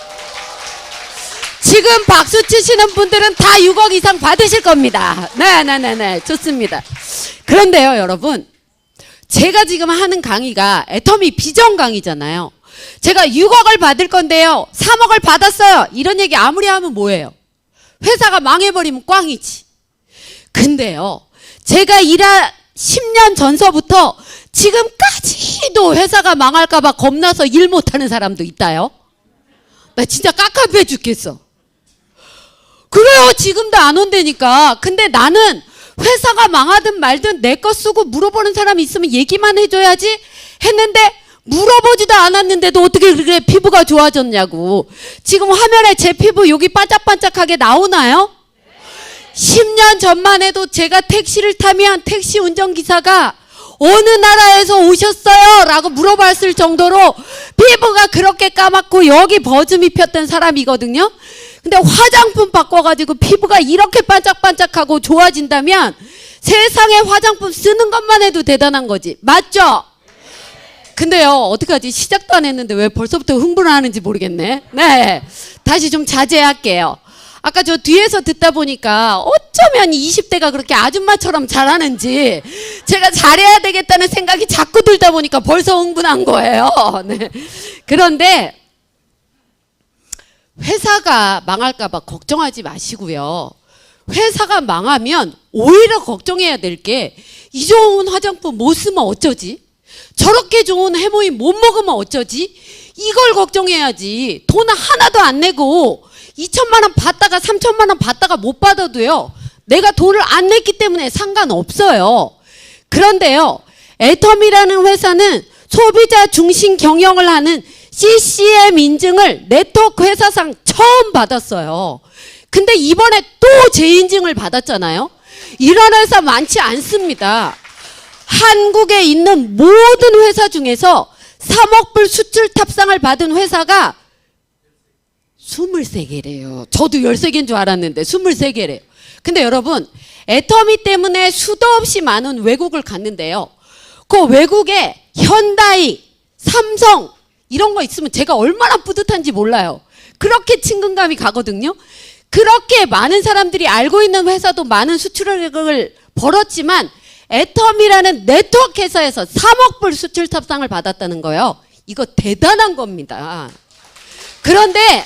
지금 박수 치시는 분들은 다 6억 이상 받으실 겁니다. 네, 좋습니다. 그런데요, 여러분, 제가 지금 하는 강의가 애터미 비전 강의잖아요. 제가 6억을 받을 건데요, 3억을 받았어요. 이런 얘기 아무리 하면 뭐예요? 회사가 망해버리면 꽝이지. 근데요, 제가 10년 전서부터 지금까지도 회사가 망할까봐 겁나서 일 못하는 사람도 있다요. 나 진짜 깝깝해 죽겠어. 그래요, 지금도 안 온다니까. 근데 나는 회사가 망하든 말든 내 거 쓰고 물어보는 사람이 있으면 얘기만 해줘야지 했는데 물어보지도 않았는데도 어떻게 그래 피부가 좋아졌냐고. 지금 화면에 제 피부 여기 반짝반짝하게 나오나요? 10년 전만 해도 제가 택시를 타면 택시 운전기사가 어느 나라에서 오셨어요? 라고 물어봤을 정도로 피부가 그렇게 까맣고 여기 버즈미 폈던 사람이거든요. 근데 화장품 바꿔가지고 피부가 이렇게 반짝반짝하고 좋아진다면 세상에 화장품 쓰는 것만 해도 대단한 거지. 맞죠? 근데요, 어떡하지? 시작도 안 했는데 왜 벌써부터 흥분을 하는지 모르겠네. 네, 다시 좀 자제할게요. 아까 저 뒤에서 듣다 보니까 어쩌면 20대가 그렇게 아줌마처럼 잘하는지 제가 잘해야 되겠다는 생각이 자꾸 들다 보니까 벌써 흥분한 거예요. 네. 그런데 회사가 망할까 봐 걱정하지 마시고요. 회사가 망하면 오히려 걱정해야 될 게 이 좋은 화장품 못 쓰면 어쩌지? 저렇게 좋은 해모임 못 먹으면 어쩌지? 이걸 걱정해야지. 돈 하나도 안 내고 2천만 원 받다가 3천만 원 받다가 못 받아도요, 내가 돈을 안 냈기 때문에 상관없어요. 그런데요, 애텀이라는 회사는 소비자 중심 경영을 하는 CCM 인증을 네트워크 회사상 처음 받았어요. 근데 이번에 또 재인증을 받았잖아요. 이런 회사 많지 않습니다. 한국에 있는 모든 회사 중에서 3억 불 수출 탑상을 받은 회사가 23개래요. 저도 13개인 줄 알았는데 23개래요. 근데 여러분, 애터미 때문에 수도 없이 많은 외국을 갔는데요. 그 외국에 현다이, 삼성 이런 거 있으면 제가 얼마나 뿌듯한지 몰라요. 그렇게 친근감이 가거든요. 그렇게 많은 사람들이 알고 있는 회사도 많은 수출액을 벌었지만 애터미라는 네트워크 회사에서 3억 불 수출 탑상을 받았다는 거예요. 이거 대단한 겁니다. 그런데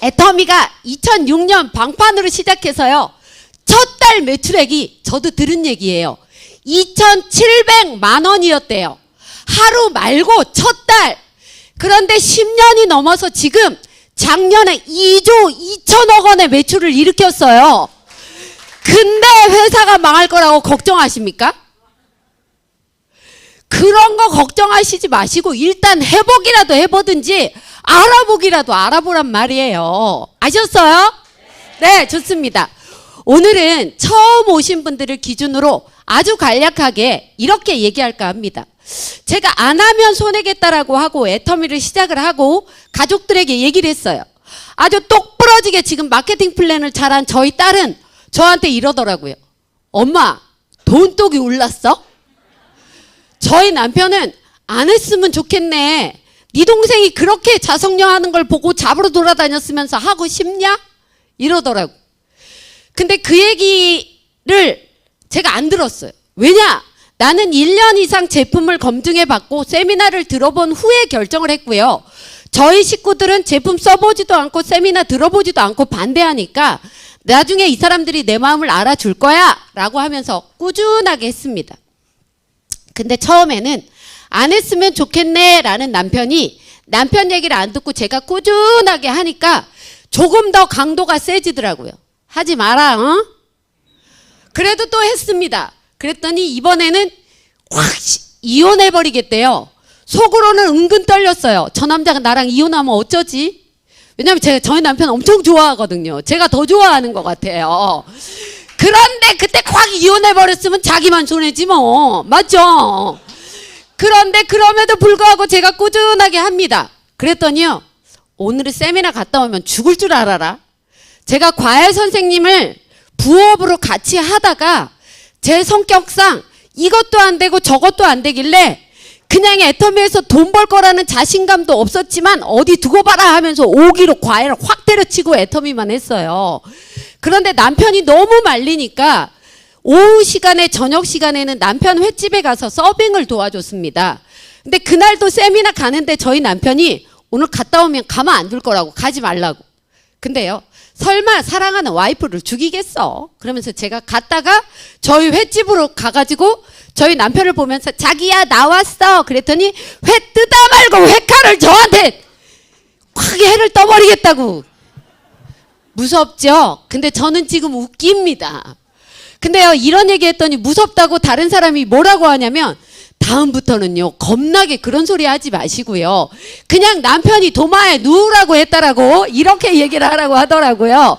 애터미가 2006년 방판으로 시작해서요. 첫 달 매출액이 저도 들은 얘기예요. 2,700만 원이었대요. 하루 말고 첫 달. 그런데 10년이 넘어서 지금 작년에 2조 2천억 원의 매출을 일으켰어요. 근데 회사가 망할 거라고 걱정하십니까? 그런 거 걱정하시지 마시고 일단 해보기라도 해보든지 알아보기라도 알아보란 말이에요. 아셨어요? 네, 좋습니다. 오늘은 처음 오신 분들을 기준으로 아주 간략하게 이렇게 얘기할까 합니다. 제가 안 하면 손해겠다라고 하고 애터미를 시작을 하고 가족들에게 얘기를 했어요. 아주 똑부러지게 지금 마케팅 플랜을 잘한 저희 딸은 저한테 이러더라고요. 엄마, 돈독이 올랐어? 저희 남편은 안 했으면 좋겠네. 네 동생이 그렇게 자성료하는 걸 보고 잡으러 돌아다녔으면서 하고 싶냐? 이러더라고. 근데 그 얘기를 제가 안 들었어요. 왜냐? 나는 1년 이상 제품을 검증해 봤고 세미나를 들어본 후에 결정을 했고요. 저희 식구들은 제품 써보지도 않고 세미나 들어보지도 않고 반대하니까 나중에 이 사람들이 내 마음을 알아줄 거야 라고 하면서 꾸준하게 했습니다. 근데 처음에는 안 했으면 좋겠네 라는 남편이 남편 얘기를 안 듣고 제가 꾸준하게 하니까 조금 더 강도가 세지더라고요. 하지 마라, 어? 그래도 또 했습니다. 그랬더니 이번에는 확 이혼해버리겠대요. 속으로는 은근 떨렸어요. 저 남자가 나랑 이혼하면 어쩌지? 왜냐면 제가 저희 남편 엄청 좋아하거든요. 제가 더 좋아하는 것 같아요. 그런데 그때 확 이혼해버렸으면 자기만 손해지 뭐. 맞죠? 그런데 그럼에도 불구하고 제가 꾸준하게 합니다. 그랬더니요. 오늘은 세미나 갔다 오면 죽을 줄 알아라. 제가 과외 선생님을 부업으로 같이 하다가 제 성격상 이것도 안 되고 저것도 안 되길래 그냥 애터미에서 돈 벌 거라는 자신감도 없었지만 어디 두고 봐라 하면서 오기로 과외를 확 때려치고 애터미만 했어요. 그런데 남편이 너무 말리니까 오후 시간에 저녁 시간에는 남편 횟집에 가서 서빙을 도와줬습니다. 근데 그날도 세미나 가는데 저희 남편이 오늘 갔다 오면 가만 안 둘 거라고 가지 말라고. 근데요. 설마 사랑하는 와이프를 죽이겠어? 그러면서 제가 갔다가 저희 횟집으로 가가지고 저희 남편을 보면서 자기야 나왔어. 그랬더니 회 뜨다 말고 회칼을 저한테 확 해를 떠버리겠다고. 무섭죠? 근데 저는 지금 웃깁니다. 근데요 이런 얘기 했더니 무섭다고 다른 사람이 뭐라고 하냐면 다음부터는요 겁나게 그런 소리 하지 마시고요. 그냥 남편이 도마에 누우라고 했다라고 이렇게 얘기를 하라고 하더라고요.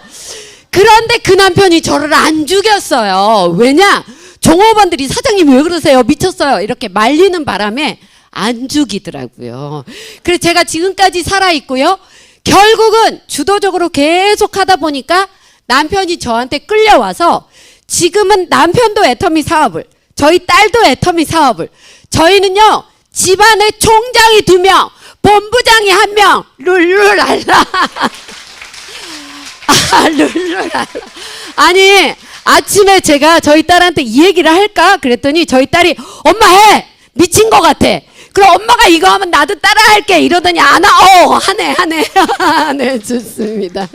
그런데 그 남편이 저를 안 죽였어요. 왜냐? 종업원들이 사장님 왜 그러세요? 미쳤어요. 이렇게 말리는 바람에 안 죽이더라고요. 그래서 제가 지금까지 살아있고요. 결국은 주도적으로 계속 하다 보니까 남편이 저한테 끌려와서 지금은 남편도 애터미 사업을 저희 딸도 애터미 사업을 저희는요 집안에 총장이 2명 본부장이 1명 룰루랄라 룰루랄라 아니 아침에 제가 저희 딸한테 이 얘기를 할까 그랬더니 저희 딸이 엄마 해 미친 것 같아 그럼 엄마가 이거 하면 나도 따라 할게 이러더니 안 하네 네 좋습니다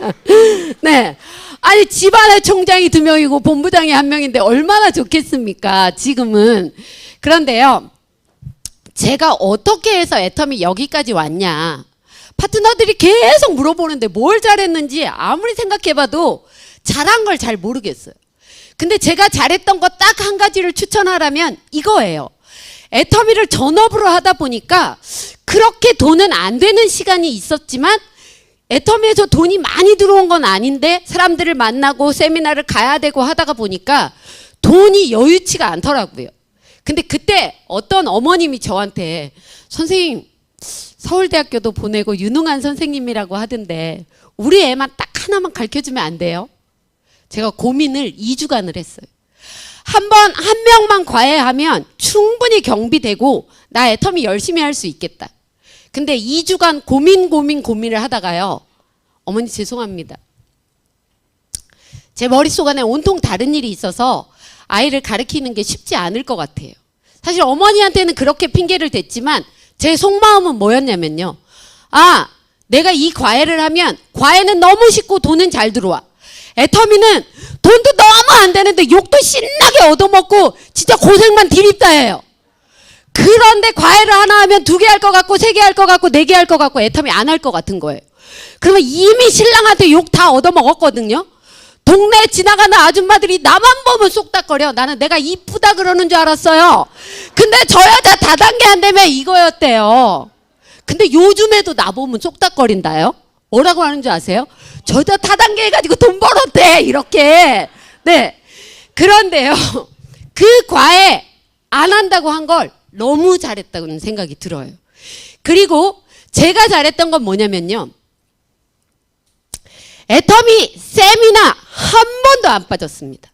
네 아니 집안에 총장이 2명이고 본부장이 1명인데 얼마나 좋겠습니까 지금은. 그런데요 제가 어떻게 해서 애터미 여기까지 왔냐 파트너들이 계속 물어보는데 뭘 잘했는지 아무리 생각해봐도 잘한 걸 잘 모르겠어요. 근데 제가 잘했던 거 딱 한 가지를 추천하라면 이거예요. 애터미를 전업으로 하다 보니까 그렇게 돈은 안 되는 시간이 있었지만 애터미에서 돈이 많이 들어온 건 아닌데 사람들을 만나고 세미나를 가야 되고 하다가 보니까 돈이 여유치가 않더라고요. 근데 그때 어떤 어머님이 저한테 선생님 서울대학교도 보내고 유능한 선생님이라고 하던데 우리 애만 딱 하나만 가르쳐주면 안 돼요? 제가 고민을 2주간을 했어요. 한 명만 과외하면 충분히 경비되고 나 애터미 열심히 할 수 있겠다. 근데 2주간 고민을 하다가요. 어머니 죄송합니다. 제 머릿속 안에 온통 다른 일이 있어서 아이를 가르치는 게 쉽지 않을 것 같아요. 사실 어머니한테는 그렇게 핑계를 댔지만 제 속마음은 뭐였냐면요. 아, 내가 이 과외를 하면 과외는 너무 쉽고 돈은 잘 들어와. 애터미는 돈도 너무 안 되는데 욕도 신나게 얻어먹고 진짜 고생만 디립다 해요. 그런데 과외를 하나 하면 2개 할 것 같고 3개 할 것 같고 4개 할 것 같고 애터미 안 할 것 같은 거예요. 그러면 이미 신랑한테 욕 다 얻어먹었거든요. 동네 지나가는 아줌마들이 나만 보면 쏙닥거려. 나는 내가 이쁘다 그러는 줄 알았어요. 근데 저 여자 다단계 한다며 이거였대요. 근데 요즘에도 나보면 쏙닥거린다요. 뭐라고 하는 줄 아세요? 저 여자 다단계 해가지고 돈 벌었대 이렇게. 네. 그런데요. 그 과외 안 한다고 한 걸 너무 잘했다는 생각이 들어요. 그리고 제가 잘했던 건 뭐냐면요. 애터미 세미나 한 번도 안 빠졌습니다.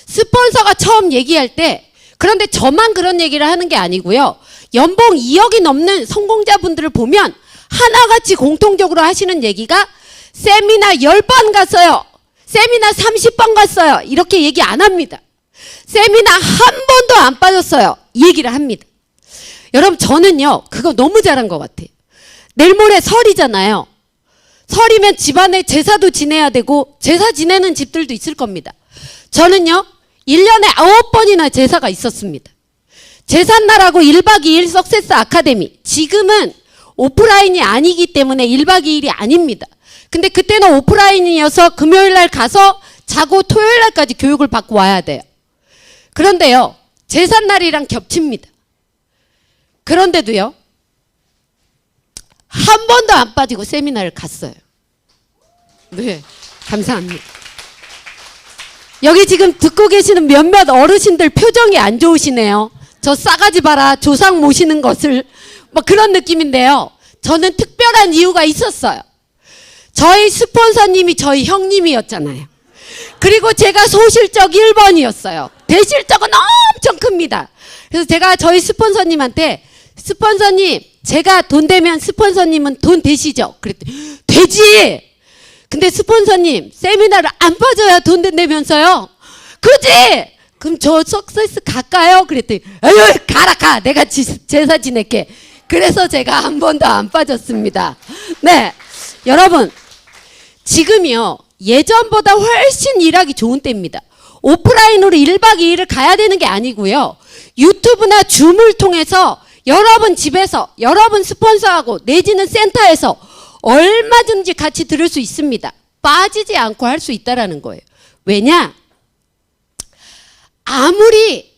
스폰서가 처음 얘기할 때 그런데 저만 그런 얘기를 하는 게 아니고요. 연봉 2억이 넘는 성공자분들을 보면 하나같이 공통적으로 하시는 얘기가 세미나 10번 갔어요. 세미나 30번 갔어요. 이렇게 얘기 안 합니다. 세미나 한 번도 안 빠졌어요. 이 얘기를 합니다. 여러분 저는요. 그거 너무 잘한 것 같아요. 내일 모레 설이잖아요. 설이면 집안에 제사도 지내야 되고 제사 지내는 집들도 있을 겁니다. 저는요. 1년에 9번이나 제사가 있었습니다. 제삿날하고 1박 2일 석세스 아카데미. 지금은 오프라인이 아니기 때문에 1박 2일이 아닙니다. 근데 그때는 오프라인이어서 금요일 날 가서 자고 토요일 날까지 교육을 받고 와야 돼요. 그런데요. 제삿날이랑 겹칩니다. 그런데도요. 한 번도 안 빠지고 세미나를 갔어요. 네, 감사합니다. 여기 지금 듣고 계시는 몇몇 어르신들 표정이 안 좋으시네요. 저 싸가지 봐라 조상 모시는 것을 뭐 그런 느낌인데요. 저는 특별한 이유가 있었어요. 저희 스폰서님이 저희 형님이었잖아요. 그리고 제가 소실적 1번이었어요. 대실적은 엄청 큽니다. 그래서 제가 저희 스폰서님한테 스폰서님 제가 돈 되면 스폰서님은 돈 되시죠? 그랬더니 되지. 근데 스폰서님 세미나를 안 빠져야 돈 된다면서요? 그지? 그럼 저 석세스 갈까요? 그랬더니 에휴 가라 가. 내가 제사 지낼게. 그래서 제가 한 번도 안 빠졌습니다. 네, 여러분 지금이요 예전보다 훨씬 일하기 좋은 때입니다. 오프라인으로 1박 2일을 가야 되는 게 아니고요. 유튜브나 줌을 통해서 여러분 집에서 여러분 스폰서하고 내지는 센터에서 얼마든지 같이 들을 수 있습니다. 빠지지 않고 할 수 있다라는 거예요. 왜냐? 아무리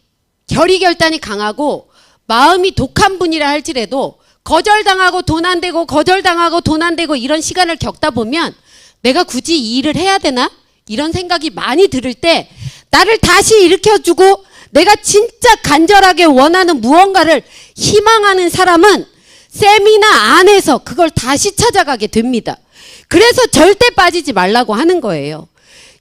결의결단이 강하고 마음이 독한 분이라 할지라도 거절당하고 돈 안 되고 거절당하고 돈 안 되고 이런 시간을 겪다 보면 내가 굳이 이 일을 해야 되나? 이런 생각이 많이 들을 때 나를 다시 일으켜주고 내가 진짜 간절하게 원하는 무언가를 희망하는 사람은 세미나 안에서 그걸 다시 찾아가게 됩니다. 그래서 절대 빠지지 말라고 하는 거예요.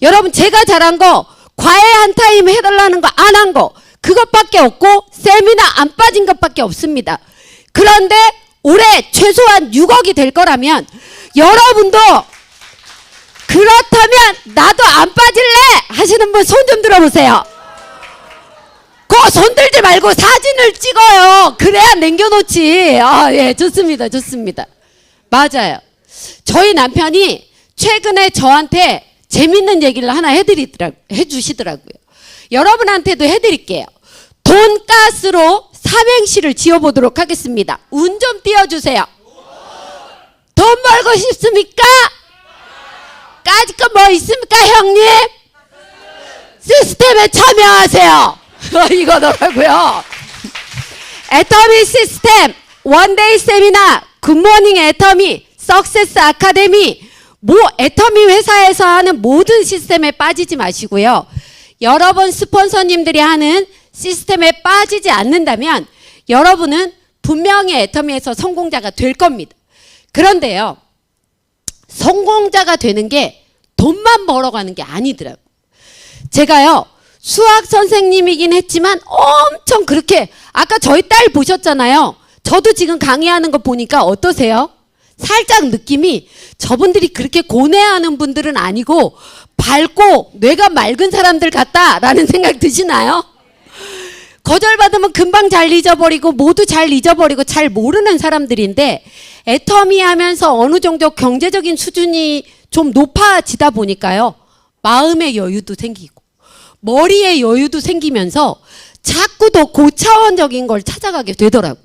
여러분 제가 잘한 거 과외 한 타임 해달라는 거 안 한 거 그것밖에 없고 세미나 안 빠진 것밖에 없습니다. 그런데 올해 최소한 6억이 될 거라면 여러분도 그렇다면 나도 안 빠질래 하시는 분 손 좀 들어보세요. 그 손 들지 말고 사진을 찍어요. 그래야 남겨놓지. 아, 예, 좋습니다. 좋습니다. 맞아요. 저희 남편이 최근에 저한테 재밌는 얘기를 하나 해주시더라고요. 여러분한테도 해드릴게요. 돈가스로 삼행시를 지어보도록 하겠습니다. 운 좀 띄워주세요. 돈 벌고 싶습니까? 까짓 거 뭐 있습니까 형님? 시스템에 참여하세요. 이거더라고요. 애터미 시스템 원데이 세미나 굿모닝 애터미 석세스 아카데미 뭐 애터미 회사에서 하는 모든 시스템에 빠지지 마시고요. 여러분 스폰서님들이 하는 시스템에 빠지지 않는다면 여러분은 분명히 애터미에서 성공자가 될 겁니다. 그런데요, 성공자가 되는 게 돈만 벌어가는 게 아니더라고요. 제가요, 수학 선생님이긴 했지만 엄청 그렇게, 아까 저희 딸 보셨잖아요. 저도 지금 강의하는 거 보니까 어떠세요? 살짝 느낌이 저분들이 그렇게 고뇌하는 분들은 아니고 밝고 뇌가 맑은 사람들 같다라는 생각 드시나요? 거절받으면 금방 잘 잊어버리고 모두 잘 잊어버리고 잘 모르는 사람들인데, 애터미 하면서 어느 정도 경제적인 수준이 좀 높아지다 보니까요, 마음의 여유도 생기고 머리의 여유도 생기면서 자꾸 더 고차원적인 걸 찾아가게 되더라고요.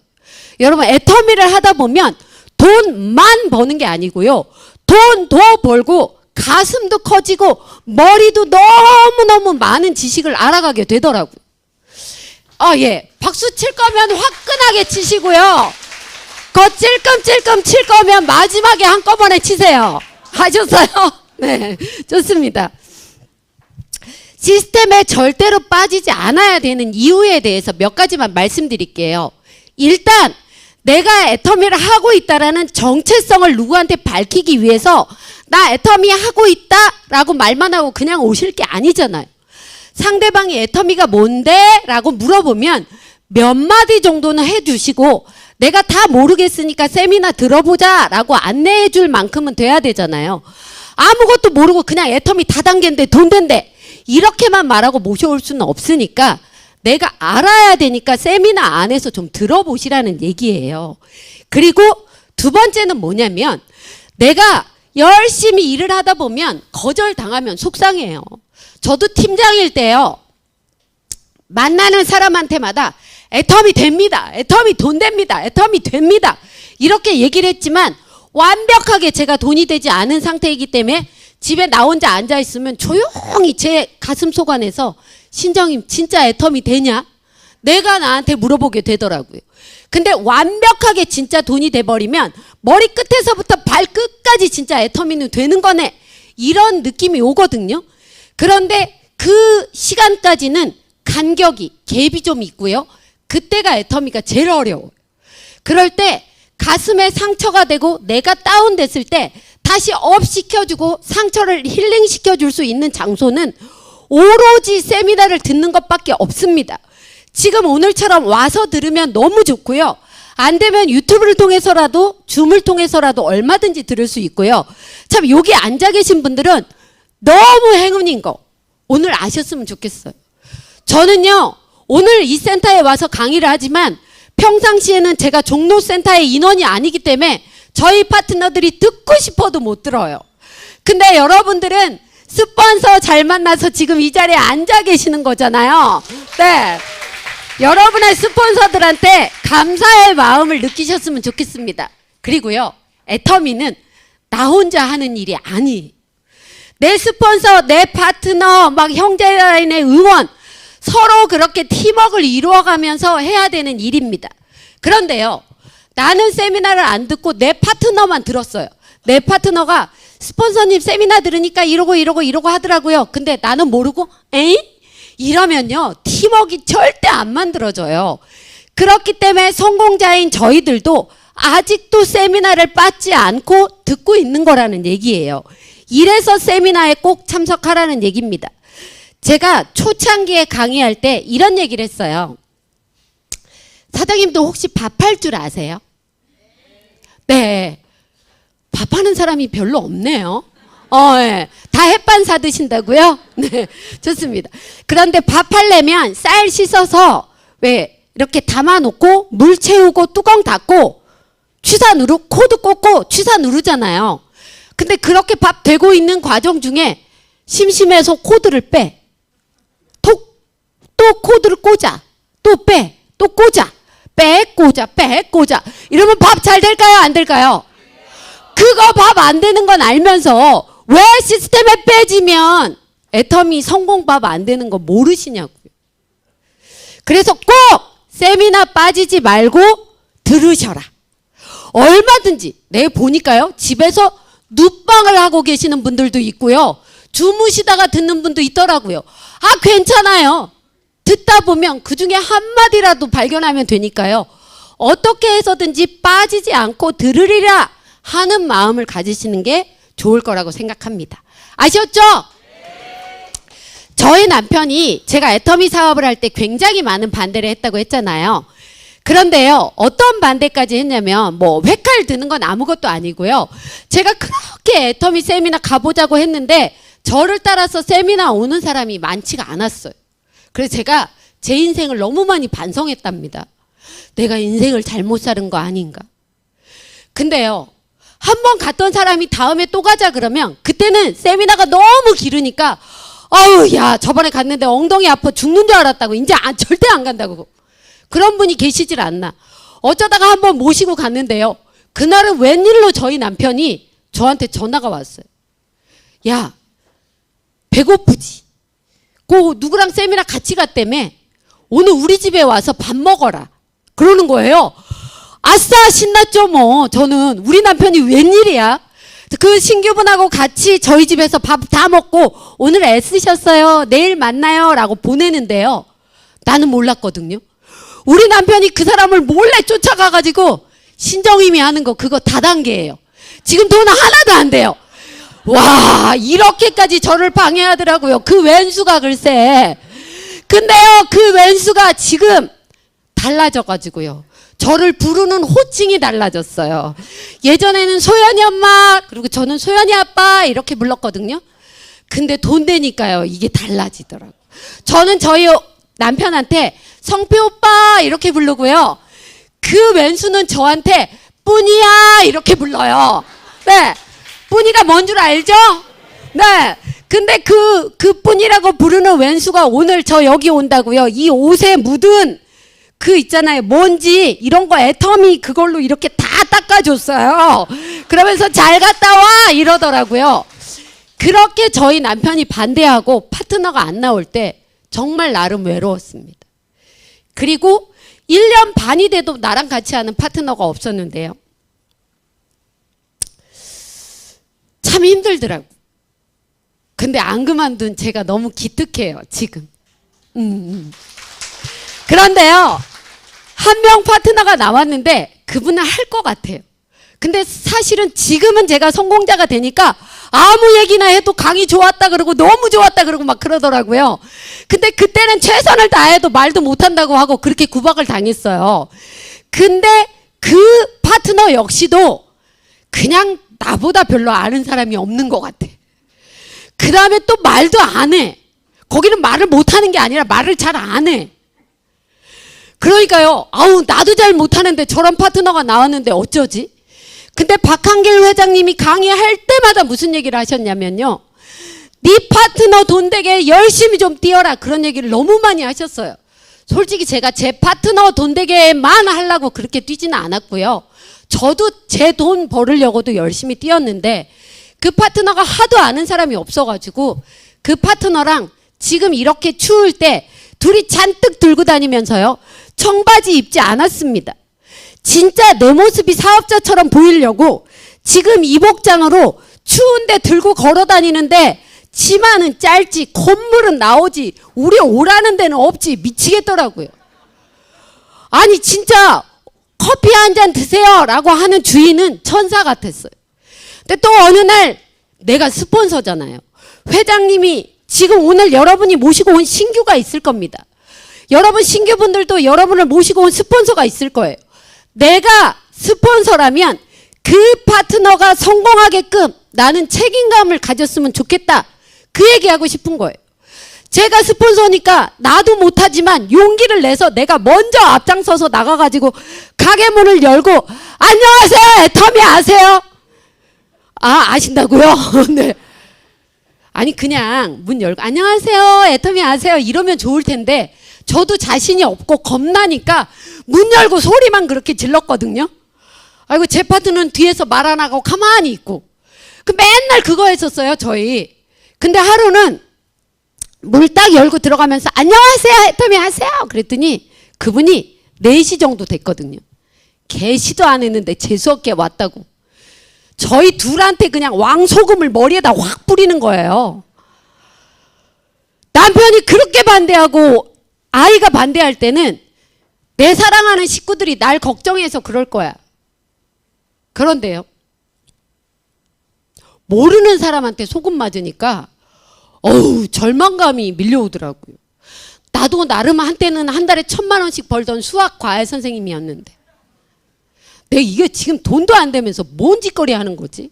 여러분, 애터미를 하다 보면 돈만 버는 게 아니고요, 돈 더 벌고 가슴도 커지고 머리도 너무너무 많은 지식을 알아가게 되더라고요. 예. 박수 칠 거면 화끈하게 치시고요. 찔끔찔끔 칠 거면 마지막에 한꺼번에 치세요. 하셨어요? 네. 좋습니다. 시스템에 절대로 빠지지 않아야 되는 이유에 대해서 몇 가지만 말씀드릴게요. 일단 내가 애터미를 하고 있다라는 정체성을 누구한테 밝히기 위해서 나 애터미 하고 있다라고 말만 하고 그냥 오실 게 아니잖아요. 상대방이 애터미가 뭔데? 라고 물어보면 몇 마디 정도는 해주시고, 내가 다 모르겠으니까 세미나 들어보자 라고 안내해 줄 만큼은 돼야 되잖아요. 아무것도 모르고 그냥 애터미 다단계인데 돈 된대, 이렇게만 말하고 모셔올 수는 없으니까 내가 알아야 되니까 세미나 안에서 좀 들어보시라는 얘기예요. 그리고 두 번째는 뭐냐면, 내가 열심히 일을 하다 보면 거절당하면 속상해요. 저도 팀장일 때요, 만나는 사람한테마다 애터미 됩니다, 애터미 돈 됩니다, 애터미 됩니다, 이렇게 얘기를 했지만 완벽하게 제가 돈이 되지 않은 상태이기 때문에 집에 나 혼자 앉아있으면 조용히 제 가슴속 안에서 신정임 진짜 애터미 되냐? 내가 나한테 물어보게 되더라고요. 근데 완벽하게 진짜 돈이 돼버리면 머리 끝에서부터 발끝까지 진짜 애터미는 되는 거네, 이런 느낌이 오거든요. 그런데 그 시간까지는 간격이, 갭이 좀 있고요. 그때가 애터미가 제일 어려워요. 그럴 때 가슴에 상처가 되고 내가 다운됐을 때 다시 업 시켜주고 상처를 힐링 시켜줄 수 있는 장소는 오로지 세미나를 듣는 것밖에 없습니다. 지금 오늘처럼 와서 들으면 너무 좋고요. 안 되면 유튜브를 통해서라도 줌을 통해서라도 얼마든지 들을 수 있고요. 참 여기 앉아 계신 분들은 너무 행운인 거 오늘 아셨으면 좋겠어요. 저는요, 오늘 이 센터에 와서 강의를 하지만 평상시에는 제가 종로센터의 인원이 아니기 때문에 저희 파트너들이 듣고 싶어도 못 들어요. 근데 여러분들은 스폰서 잘 만나서 지금 이 자리에 앉아 계시는 거잖아요. 네. 여러분의 스폰서들한테 감사의 마음을 느끼셨으면 좋겠습니다. 그리고요, 애터미는 나 혼자 하는 일이 아니에요. 내 스폰서, 내 파트너, 막 형제라인의 응원, 서로 그렇게 팀워크를 이루어가면서 해야 되는 일입니다. 그런데요, 나는 세미나를 안 듣고 내 파트너만 들었어요. 내 파트너가 스폰서님 세미나 들으니까 이러고 하더라고요. 근데 나는 모르고 에잉? 이러면요, 팀워크가 절대 안 만들어져요. 그렇기 때문에 성공자인 저희들도 아직도 세미나를 빠지 않고 듣고 있는 거라는 얘기예요. 이래서 세미나에 꼭 참석하라는 얘기입니다. 제가 초창기에 강의할 때 이런 얘기를 했어요. 사장님도 혹시 밥할 줄 아세요? 네. 밥하는 사람이 별로 없네요. 네. 다 햇반 사 드신다고요? 네. 좋습니다. 그런데 밥 하려면 쌀 씻어서 왜 이렇게 담아놓고 물 채우고 뚜껑 닫고 취사 누르고 코드 꽂고 취사 누르잖아요. 근데 그렇게 밥 되고 있는 과정 중에 심심해서 코드를 빼. 또 코드를 꽂아. 또 빼. 또 꽂아. 빼 꽂아. 이러면 밥 잘 될까요? 안 될까요? 그거 밥 안 되는 건 알면서 왜 시스템에 빼지면 애터미 성공밥 안 되는 거 모르시냐고요. 그래서 꼭 세미나 빠지지 말고 들으셔라. 얼마든지. 내 보니까요, 집에서 눕방을 하고 계시는 분들도 있고요, 주무시다가 듣는 분도 있더라고요. 아, 괜찮아요. 듣다 보면 그 중에 한마디라도 발견하면 되니까요. 어떻게 해서든지 빠지지 않고 들으리라 하는 마음을 가지시는 게 좋을 거라고 생각합니다. 아셨죠? 저희 남편이 제가 애터미 사업을 할 때 굉장히 많은 반대를 했다고 했잖아요. 그런데요, 어떤 반대까지 했냐면 뭐 회칼 드는 건 아무것도 아니고요. 제가 그렇게 애터미 세미나 가보자고 했는데 저를 따라서 세미나 오는 사람이 많지가 않았어요. 그래서 제가 제 인생을 너무 많이 반성했답니다. 내가 인생을 잘못 사는 거 아닌가. 근데요, 한 번 갔던 사람이 다음에 또 가자 그러면 그때는 세미나가 너무 길으니까 아유, 야, 저번에 갔는데 엉덩이 아파 죽는 줄 알았다고. 이제 절대 안 간다고. 그런 분이 계시질 않나. 어쩌다가 한번 모시고 갔는데요. 그날은 웬일로 저희 남편이 저한테 전화가 왔어요. 야, 배고프지? 그 누구랑 세미나 같이 갔다며. 오늘 우리 집에 와서 밥 먹어라. 그러는 거예요. 아싸, 신났죠 뭐. 저는 우리 남편이 웬일이야. 그 신규분하고 같이 저희 집에서 밥 다 먹고 오늘 애쓰셨어요. 내일 만나요. 라고 보내는데요. 나는 몰랐거든요. 우리 남편이 그 사람을 몰래 쫓아가가지고 신정임이 하는 거 그거 다단계예요. 지금 돈 하나도 안 돼요. 와, 이렇게까지 저를 방해하더라고요. 그 왼수가 글쎄. 근데요, 그 왼수가 지금 달라져가지고요. 저를 부르는 호칭이 달라졌어요. 예전에는 소연이 엄마, 그리고 저는 소연이 아빠 이렇게 불렀거든요. 근데 돈 되니까요, 이게 달라지더라고요. 저는 저희 남편한테 성표 오빠 이렇게 부르고요. 그 왼수는 저한테 뿌니야 이렇게 불러요. 네, 뿌니가 뭔 줄 알죠? 네. 근데 그 뿌니라고 부르는 왼수가 오늘 저 여기 온다고요. 이 옷에 묻은 그 있잖아요. 먼지 이런 거 애터미 그걸로 이렇게 다 닦아줬어요. 그러면서 잘 갔다 와 이러더라고요. 그렇게 저희 남편이 반대하고 파트너가 안 나올 때 정말 나름 외로웠습니다. 그리고 1년 반이 돼도 나랑 같이 하는 파트너가 없었는데요. 참 힘들더라고. 근데 안 그만둔 제가 너무 기특해요, 지금. 그런데요, 한 명 파트너가 나왔는데 그분은 할 것 같아요. 근데 사실은 지금은 제가 성공자가 되니까 아무 얘기나 해도 강의 좋았다 그러고 너무 좋았다 그러고 막 그러더라고요. 근데 그때는 최선을 다해도 말도 못한다고 하고 그렇게 구박을 당했어요. 근데 그 파트너 역시도 그냥 나보다 별로 아는 사람이 없는 것 같아. 그 다음에 또 말도 안 해. 거기는 말을 못하는 게 아니라 말을 잘 안 해. 그러니까요, 아우, 나도 잘 못하는데 저런 파트너가 나왔는데 어쩌지? 근데 박한길 회장님이 강의할 때마다 무슨 얘기를 하셨냐면요. 네 파트너 돈 되게 열심히 좀 뛰어라. 그런 얘기를 너무 많이 하셨어요. 솔직히 제가 제 파트너 돈 되게만 하려고 그렇게 뛰지는 않았고요. 저도 제 돈 벌으려고도 열심히 뛰었는데 그 파트너가 하도 아는 사람이 없어가지고 그 파트너랑 지금 이렇게 추울 때 둘이 잔뜩 들고 다니면서요. 청바지 입지 않았습니다. 진짜 내 모습이 사업자처럼 보이려고 지금 이 복장으로 추운데 들고 걸어 다니는데 치마는 짧지 콧물은 나오지 우리 오라는 데는 없지 미치겠더라고요. 아니 진짜 커피 한 잔 드세요 라고 하는 주인은 천사 같았어요. 근데 또 어느 날 내가 스폰서잖아요. 회장님이 지금 오늘 여러분이 모시고 온 신규가 있을 겁니다. 여러분 신규분들도 여러분을 모시고 온 스폰서가 있을 거예요. 내가 스폰서라면 그 파트너가 성공하게끔 나는 책임감을 가졌으면 좋겠다. 그 얘기하고 싶은 거예요. 제가 스폰서니까 나도 못하지만 용기를 내서 내가 먼저 앞장서서 나가가지고 가게 문을 열고 안녕하세요 애터미 아세요? 아 아신다고요? 네. 아니 그냥 문 열고 안녕하세요 애터미 아세요 이러면 좋을 텐데 저도 자신이 없고 겁나니까 문 열고 소리만 그렇게 질렀거든요. 아이고 제 파트는 뒤에서 말 안 하고 가만히 있고 그 맨날 그거 했었어요 저희. 근데 하루는 문 딱 열고 들어가면서 안녕하세요 애터미 아세요 그랬더니 그분이 4시 정도 됐거든요. 개시도 안 했는데 재수없게 왔다고 저희 둘한테 그냥 왕소금을 머리에다 확 뿌리는 거예요. 남편이 그렇게 반대하고 아이가 반대할 때는 내 사랑하는 식구들이 날 걱정해서 그럴 거야. 그런데요, 모르는 사람한테 소금 맞으니까 어우 절망감이 밀려오더라고요. 나도 나름 한때는 한 달에 1,000만 원씩 벌던 수학 과외 선생님이었는데 내가 이게 지금 돈도 안 되면서 뭔 짓거리 하는 거지?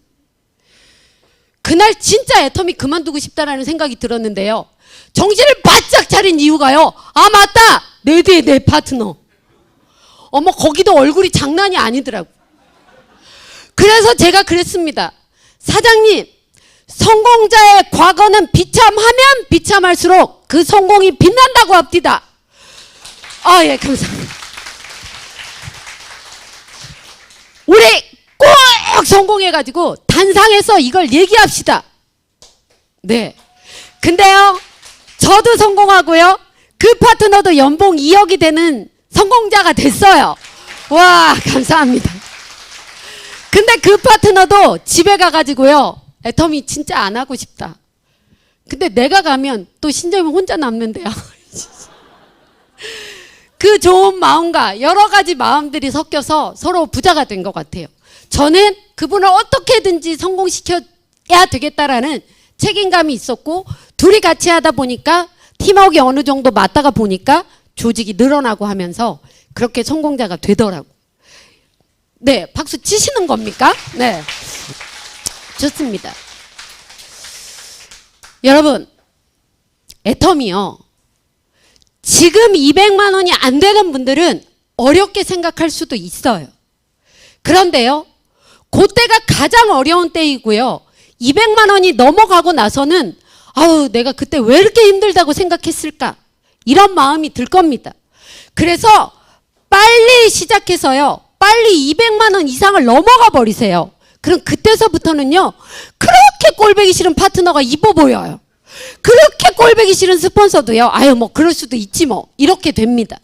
그날 진짜 애터미 그만두고 싶다라는 생각이 들었는데요. 정신을 바짝 차린 이유가요. 아 맞다! 내 뒤에 내 파트너. 어머 거기도 얼굴이 장난이 아니더라고. 그래서 제가 그랬습니다. 사장님, 성공자의 과거는 비참하면 비참할수록 그 성공이 빛난다고 합디다. 아, 예, 감사합니다. 우리 꼭 성공해가지고 단상에서 이걸 얘기합시다. 네. 근데요, 저도 성공하고요, 그 파트너도 연봉 2억이 되는 성공자가 됐어요. 와, 감사합니다. 근데 그 파트너도 집에 가가지고요, 애터미 진짜 안 하고 싶다. 근데 내가 가면 또 신점이 혼자 남는데요. 그 좋은 마음과 여러 가지 마음들이 섞여서 서로 부자가 된 것 같아요. 저는 그분을 어떻게든지 성공시켜야 되겠다라는 책임감이 있었고, 둘이 같이 하다 보니까 팀워크가 어느 정도 맞다가 보니까 조직이 늘어나고 하면서 그렇게 성공자가 되더라고. 네, 박수 치시는 겁니까? 네. 좋습니다. 여러분, 애터미요, 지금 200만 원이 안 되는 분들은 어렵게 생각할 수도 있어요. 그런데요, 그때가 가장 어려운 때이고요, 200만 원이 넘어가고 나서는 아우 내가 그때 왜 이렇게 힘들다고 생각했을까, 이런 마음이 들 겁니다. 그래서 빨리 시작해서요, 빨리 200만 원 이상을 넘어가 버리세요. 그럼 그때서부터는요, 그렇게 꼴보기 싫은 파트너가 이뻐 보여요. 그렇게 꼴보기 싫은 스폰서도요, 아유 뭐 그럴 수도 있지 뭐, 이렇게 됩니다.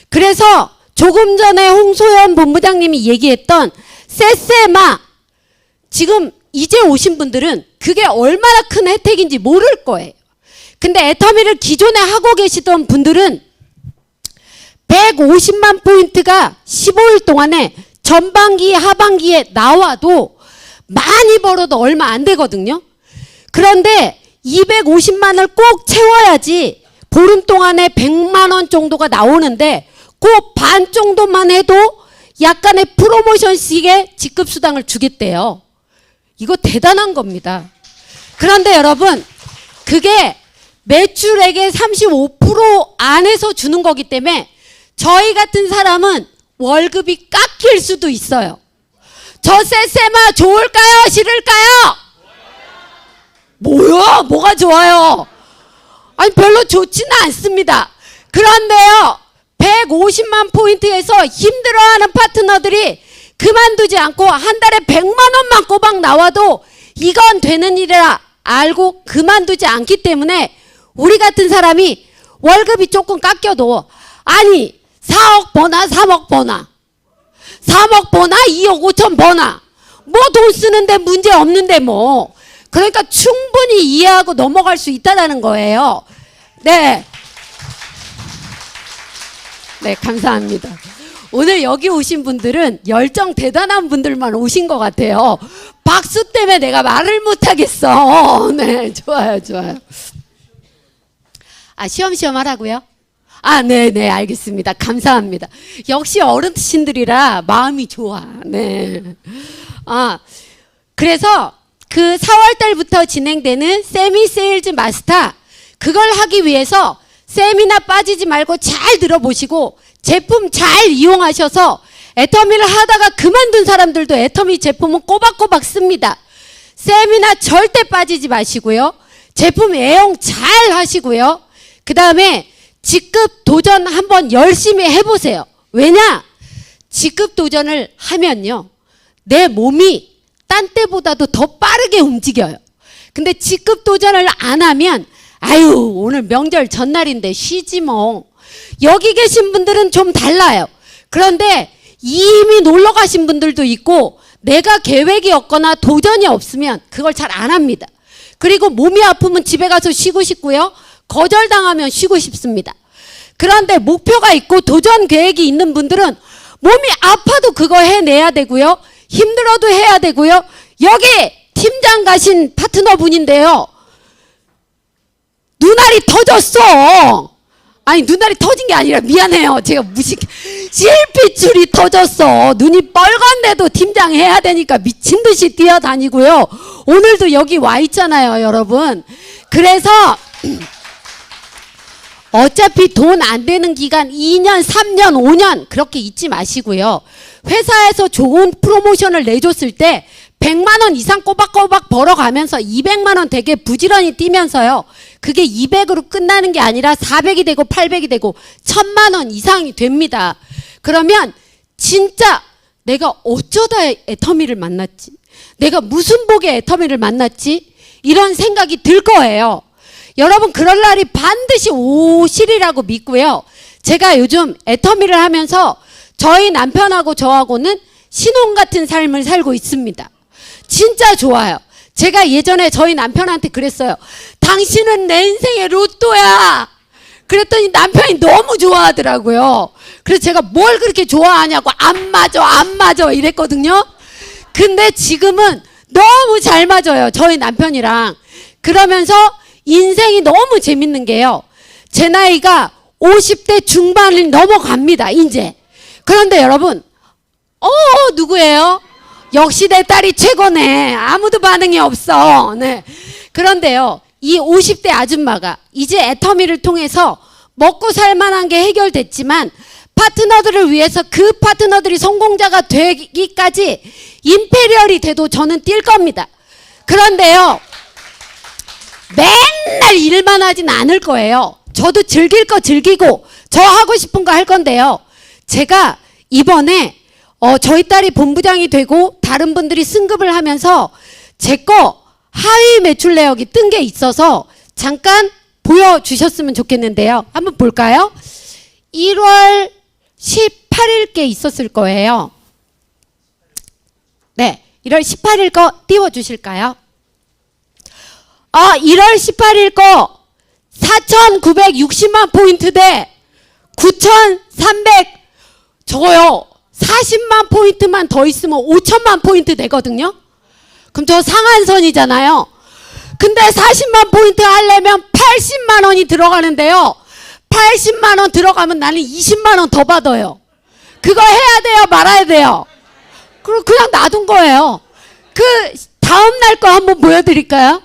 그래서 조금 전에 홍소연 본부장님이 얘기했던 세세마, 지금 이제 오신 분들은 그게 얼마나 큰 혜택인지 모를 거예요. 근데 애터미를 기존에 하고 계시던 분들은 150만 포인트가 15일 동안에 전반기 하반기에 나와도 많이 벌어도 얼마 안 되거든요. 그런데 250만을 꼭 채워야지 보름 동안에 100만 원 정도가 나오는데, 그 반 정도만 해도 약간의 프로모션식의 직급수당을 주겠대요. 이거 대단한 겁니다. 그런데 여러분, 그게 매출액의 35% 안에서 주는 거기 때문에 저희 같은 사람은 월급이 깎일 수도 있어요. 저 세세마 좋을까요? 싫을까요? 뭐야? 뭐가 좋아요? 아니 별로 좋지는 않습니다. 그런데요, 150만 포인트에서 힘들어하는 파트너들이 그만두지 않고 한 달에 100만 원만 꼬박 나와도 이건 되는 일이라 알고 그만두지 않기 때문에 우리 같은 사람이 월급이 조금 깎여도, 아니 4억 버나 3억 버나 3억 버나 2억 5천 버나 뭐 돈 쓰는데 문제 없는데 뭐, 그러니까 충분히 이해하고 넘어갈 수 있다는 거예요. 네. 네, 감사합니다. 오늘 여기 오신 분들은 열정 대단한 분들만 오신 것 같아요. 박수 때문에 내가 말을 못하겠어. 네, 좋아요, 좋아요. 아, 쉬엄쉬엄 하라고요? 아, 네네, 알겠습니다. 감사합니다. 역시 어르신들이라 마음이 좋아. 네. 아, 그래서 그 4월 달부터 진행되는 세미 세일즈 마스터, 그걸 하기 위해서 세미나 빠지지 말고 잘 들어보시고 제품 잘 이용하셔서, 애터미를 하다가 그만둔 사람들도 애터미 제품은 꼬박꼬박 씁니다. 세미나 절대 빠지지 마시고요, 제품 애용 잘 하시고요, 그 다음에 직급 도전 한번 열심히 해보세요. 왜냐? 직급 도전을 하면요, 내 몸이 딴 때보다도 더 빠르게 움직여요. 근데 직급 도전을 안 하면 아유 오늘 명절 전날인데 쉬지 뭐. 여기 계신 분들은 좀 달라요. 그런데 이미 놀러 가신 분들도 있고, 내가 계획이 없거나 도전이 없으면 그걸 잘 안 합니다. 그리고 몸이 아프면 집에 가서 쉬고 싶고요, 거절당하면 쉬고 싶습니다. 그런데 목표가 있고 도전 계획이 있는 분들은 몸이 아파도 그거 해내야 되고요. 힘들어도 해야 되고요. 여기 팀장 가신 파트너분인데요. 눈알이 터졌어. 아니 눈알이 터진 게 아니라 미안해요. 제가 실핏줄이 터졌어. 눈이 빨간데도 팀장 해야 되니까 미친 듯이 뛰어다니고요. 오늘도 여기 와 있잖아요, 여러분. 그래서 어차피 돈 안 되는 기간 2년, 3년, 5년 그렇게 잊지 마시고요. 회사에서 좋은 프로모션을 내줬을 때 100만 원 이상 꼬박꼬박 벌어가면서 200만 원 되게 부지런히 뛰면서요. 그게 200으로 끝나는 게 아니라 400이 되고 800이 되고 1000만 원 이상이 됩니다. 그러면 진짜 내가 어쩌다 애터미를 만났지? 내가 무슨 복에 애터미를 만났지? 이런 생각이 들 거예요. 여러분 그럴 날이 반드시 오시리라고 믿고요. 제가 요즘 애터미를 하면서 저희 남편하고 저하고는 신혼 같은 삶을 살고 있습니다. 진짜 좋아요. 제가 예전에 저희 남편한테 그랬어요. 당신은 내 인생의 로또야. 그랬더니 남편이 너무 좋아하더라고요. 그래서 제가 뭘 그렇게 좋아하냐고 안 맞아 이랬거든요. 근데 지금은 너무 잘 맞아요. 저희 남편이랑. 그러면서 인생이 너무 재밌는 게요. 제 나이가 50대 중반을 넘어갑니다. 이제. 그런데 여러분 누구예요? 역시 내 딸이 최고네. 아무도 반응이 없어. 네. 그런데요, 이 50대 아줌마가 이제 애터미를 통해서 먹고 살만한 게 해결됐지만 파트너들을 위해서 그 파트너들이 성공자가 되기까지 임페리얼이 돼도 저는 뛸 겁니다. 그런데요, 맨날 일만 하진 않을 거예요. 저도 즐길 거 즐기고 저 하고 싶은 거 할 건데요. 제가 이번에 저희 딸이 본부장이 되고 다른 분들이 승급을 하면서 제 거 하위 매출 내역이 뜬 게 있어서 잠깐 보여주셨으면 좋겠는데요. 한번 볼까요? 1월 18일께 있었을 거예요. 네, 1월 18일 거 띄워주실까요? 1월 18일 거 4,960만 포인트 대 9,300 저거요. 40만 포인트만 더 있으면 5천만 포인트 되거든요. 그럼 저 상한선이잖아요. 근데 40만 포인트 하려면 80만 원이 들어가는데요. 80만 원 들어가면 나는 20만 원 더 받아요. 그거 해야 돼요, 말아야 돼요? 그럼 그냥 놔둔 거예요. 그 다음 날 거 한번 보여드릴까요?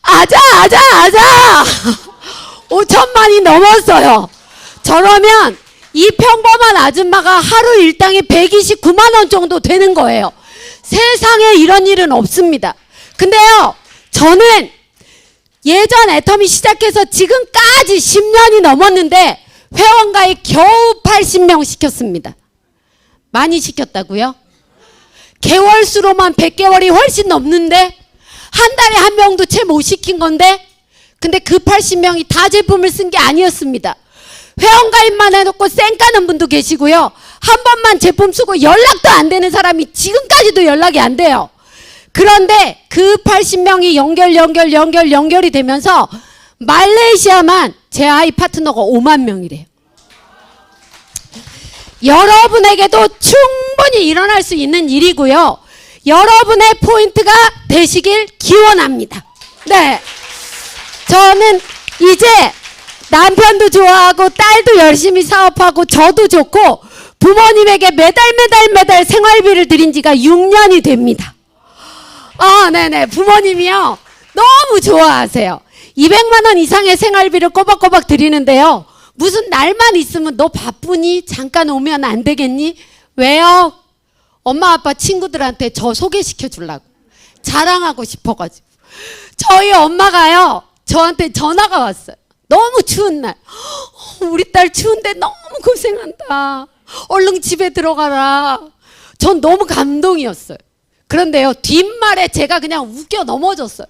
아자 5천만이 넘었어요. 저러면 이 평범한 아줌마가 하루 일당이 129만 원 정도 되는 거예요. 세상에 이런 일은 없습니다. 근데요, 저는 예전 애터미 시작해서 지금까지 10년이 넘었는데 회원가입 겨우 80명 시켰습니다. 많이 시켰다고요? 개월수로만 100개월이 훨씬 넘는데 한 달에 한 명도 채 못 시킨 건데, 근데 그 80명이 다 제품을 쓴 게 아니었습니다. 회원가입만 해놓고 쌩 까는 분도 계시고요. 한 번만 제품 쓰고 연락도 안 되는 사람이 지금까지도 연락이 안 돼요. 그런데 그 80명이 연결이 되면서 말레이시아만 제 하이 파트너가 5만 명이래요. 여러분에게도 충분히 일어날 수 있는 일이고요. 여러분의 포인트가 되시길 기원합니다. 네, 저는 이제 남편도 좋아하고 딸도 열심히 사업하고 저도 좋고 부모님에게 매달 생활비를 드린 지가 6년이 됩니다. 네네, 부모님이요 너무 좋아하세요. 200만 원 이상의 생활비를 꼬박꼬박 드리는데요. 무슨 날만 있으면 너 바쁘니? 잠깐 오면 안 되겠니? 왜요? 엄마 아빠 친구들한테 저 소개시켜 주려고 자랑하고 싶어가지고. 저희 엄마가요 저한테 전화가 왔어요. 너무 추운 날, 우리 딸 추운데 너무 고생한다, 얼른 집에 들어가라. 전 너무 감동이었어요. 그런데요, 뒷말에 제가 그냥 웃겨 넘어졌어요.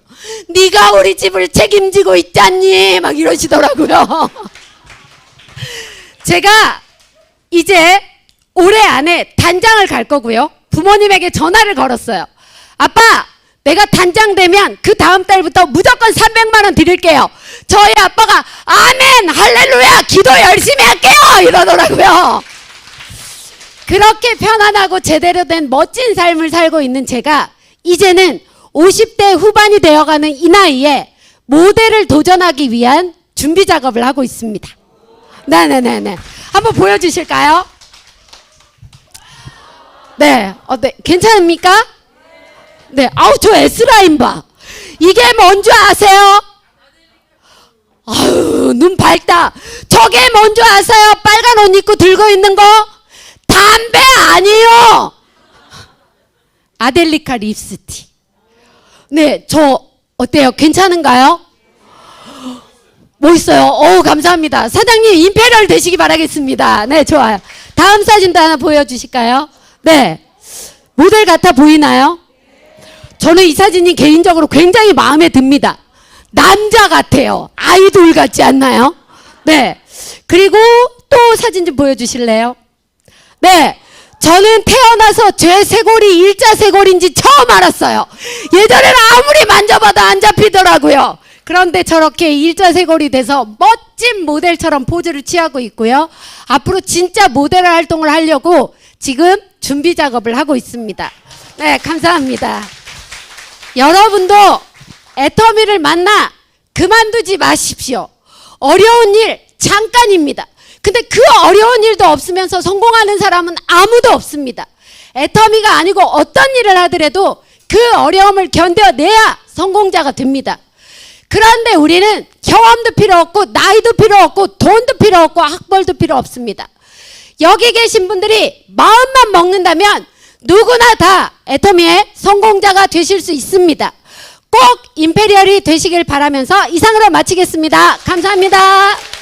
네가 우리 집을 책임지고 있잖니 막 이러시더라고요. 제가 이제 올해 안에 단장을 갈 거고요. 부모님에게 전화를 걸었어요. 아빠, 내가 단장 되면 그 다음 달부터 무조건 300만 원 드릴게요. 저희 아빠가 아멘 할렐루야 기도 열심히 할게요 이러더라고요. 그렇게 편안하고 제대로 된 멋진 삶을 살고 있는 제가 이제는 50대 후반이 되어가는 이 나이에 모델을 도전하기 위한 준비 작업을 하고 있습니다. 네네네네. 한번 보여주실까요? 네. 네. 괜찮습니까? 네. 아우, 저 S라인 봐. 이게 뭔지 아세요? 아유, 눈 밝다. 저게 뭔지 아세요? 빨간 옷 입고 들고 있는 거? 담배 아니에요. 아델리카 립스틱. 네, 저 어때요? 괜찮은가요? 멋있어요. 감사합니다. 사장님 임페리얼 되시기 바라겠습니다. 네, 좋아요. 다음 사진도 하나 보여주실까요? 네, 모델 같아 보이나요? 저는 이 사진이 개인적으로 굉장히 마음에 듭니다. 남자 같아요. 아이돌 같지 않나요? 네, 그리고 또 사진 좀 보여주실래요? 네, 저는 태어나서 제 쇄골이 일자 쇄골인지 처음 알았어요. 예전에는 아무리 만져봐도 안 잡히더라고요. 그런데 저렇게 일자 쇄골이 돼서 멋진 모델처럼 포즈를 취하고 있고요. 앞으로 진짜 모델 활동을 하려고 지금 준비 작업을 하고 있습니다. 네, 감사합니다. 여러분도 애터미를 만나 그만두지 마십시오. 어려운 일 잠깐입니다. 근데 그 어려운 일도 없으면서 성공하는 사람은 아무도 없습니다. 애터미가 아니고 어떤 일을 하더라도 그 어려움을 견뎌내야 성공자가 됩니다. 그런데 우리는 경험도 필요 없고 나이도 필요 없고 돈도 필요 없고 학벌도 필요 없습니다. 여기 계신 분들이 마음만 먹는다면 누구나 다 애터미의 성공자가 되실 수 있습니다. 꼭 임페리얼이 되시길 바라면서 이상으로 마치겠습니다. 감사합니다.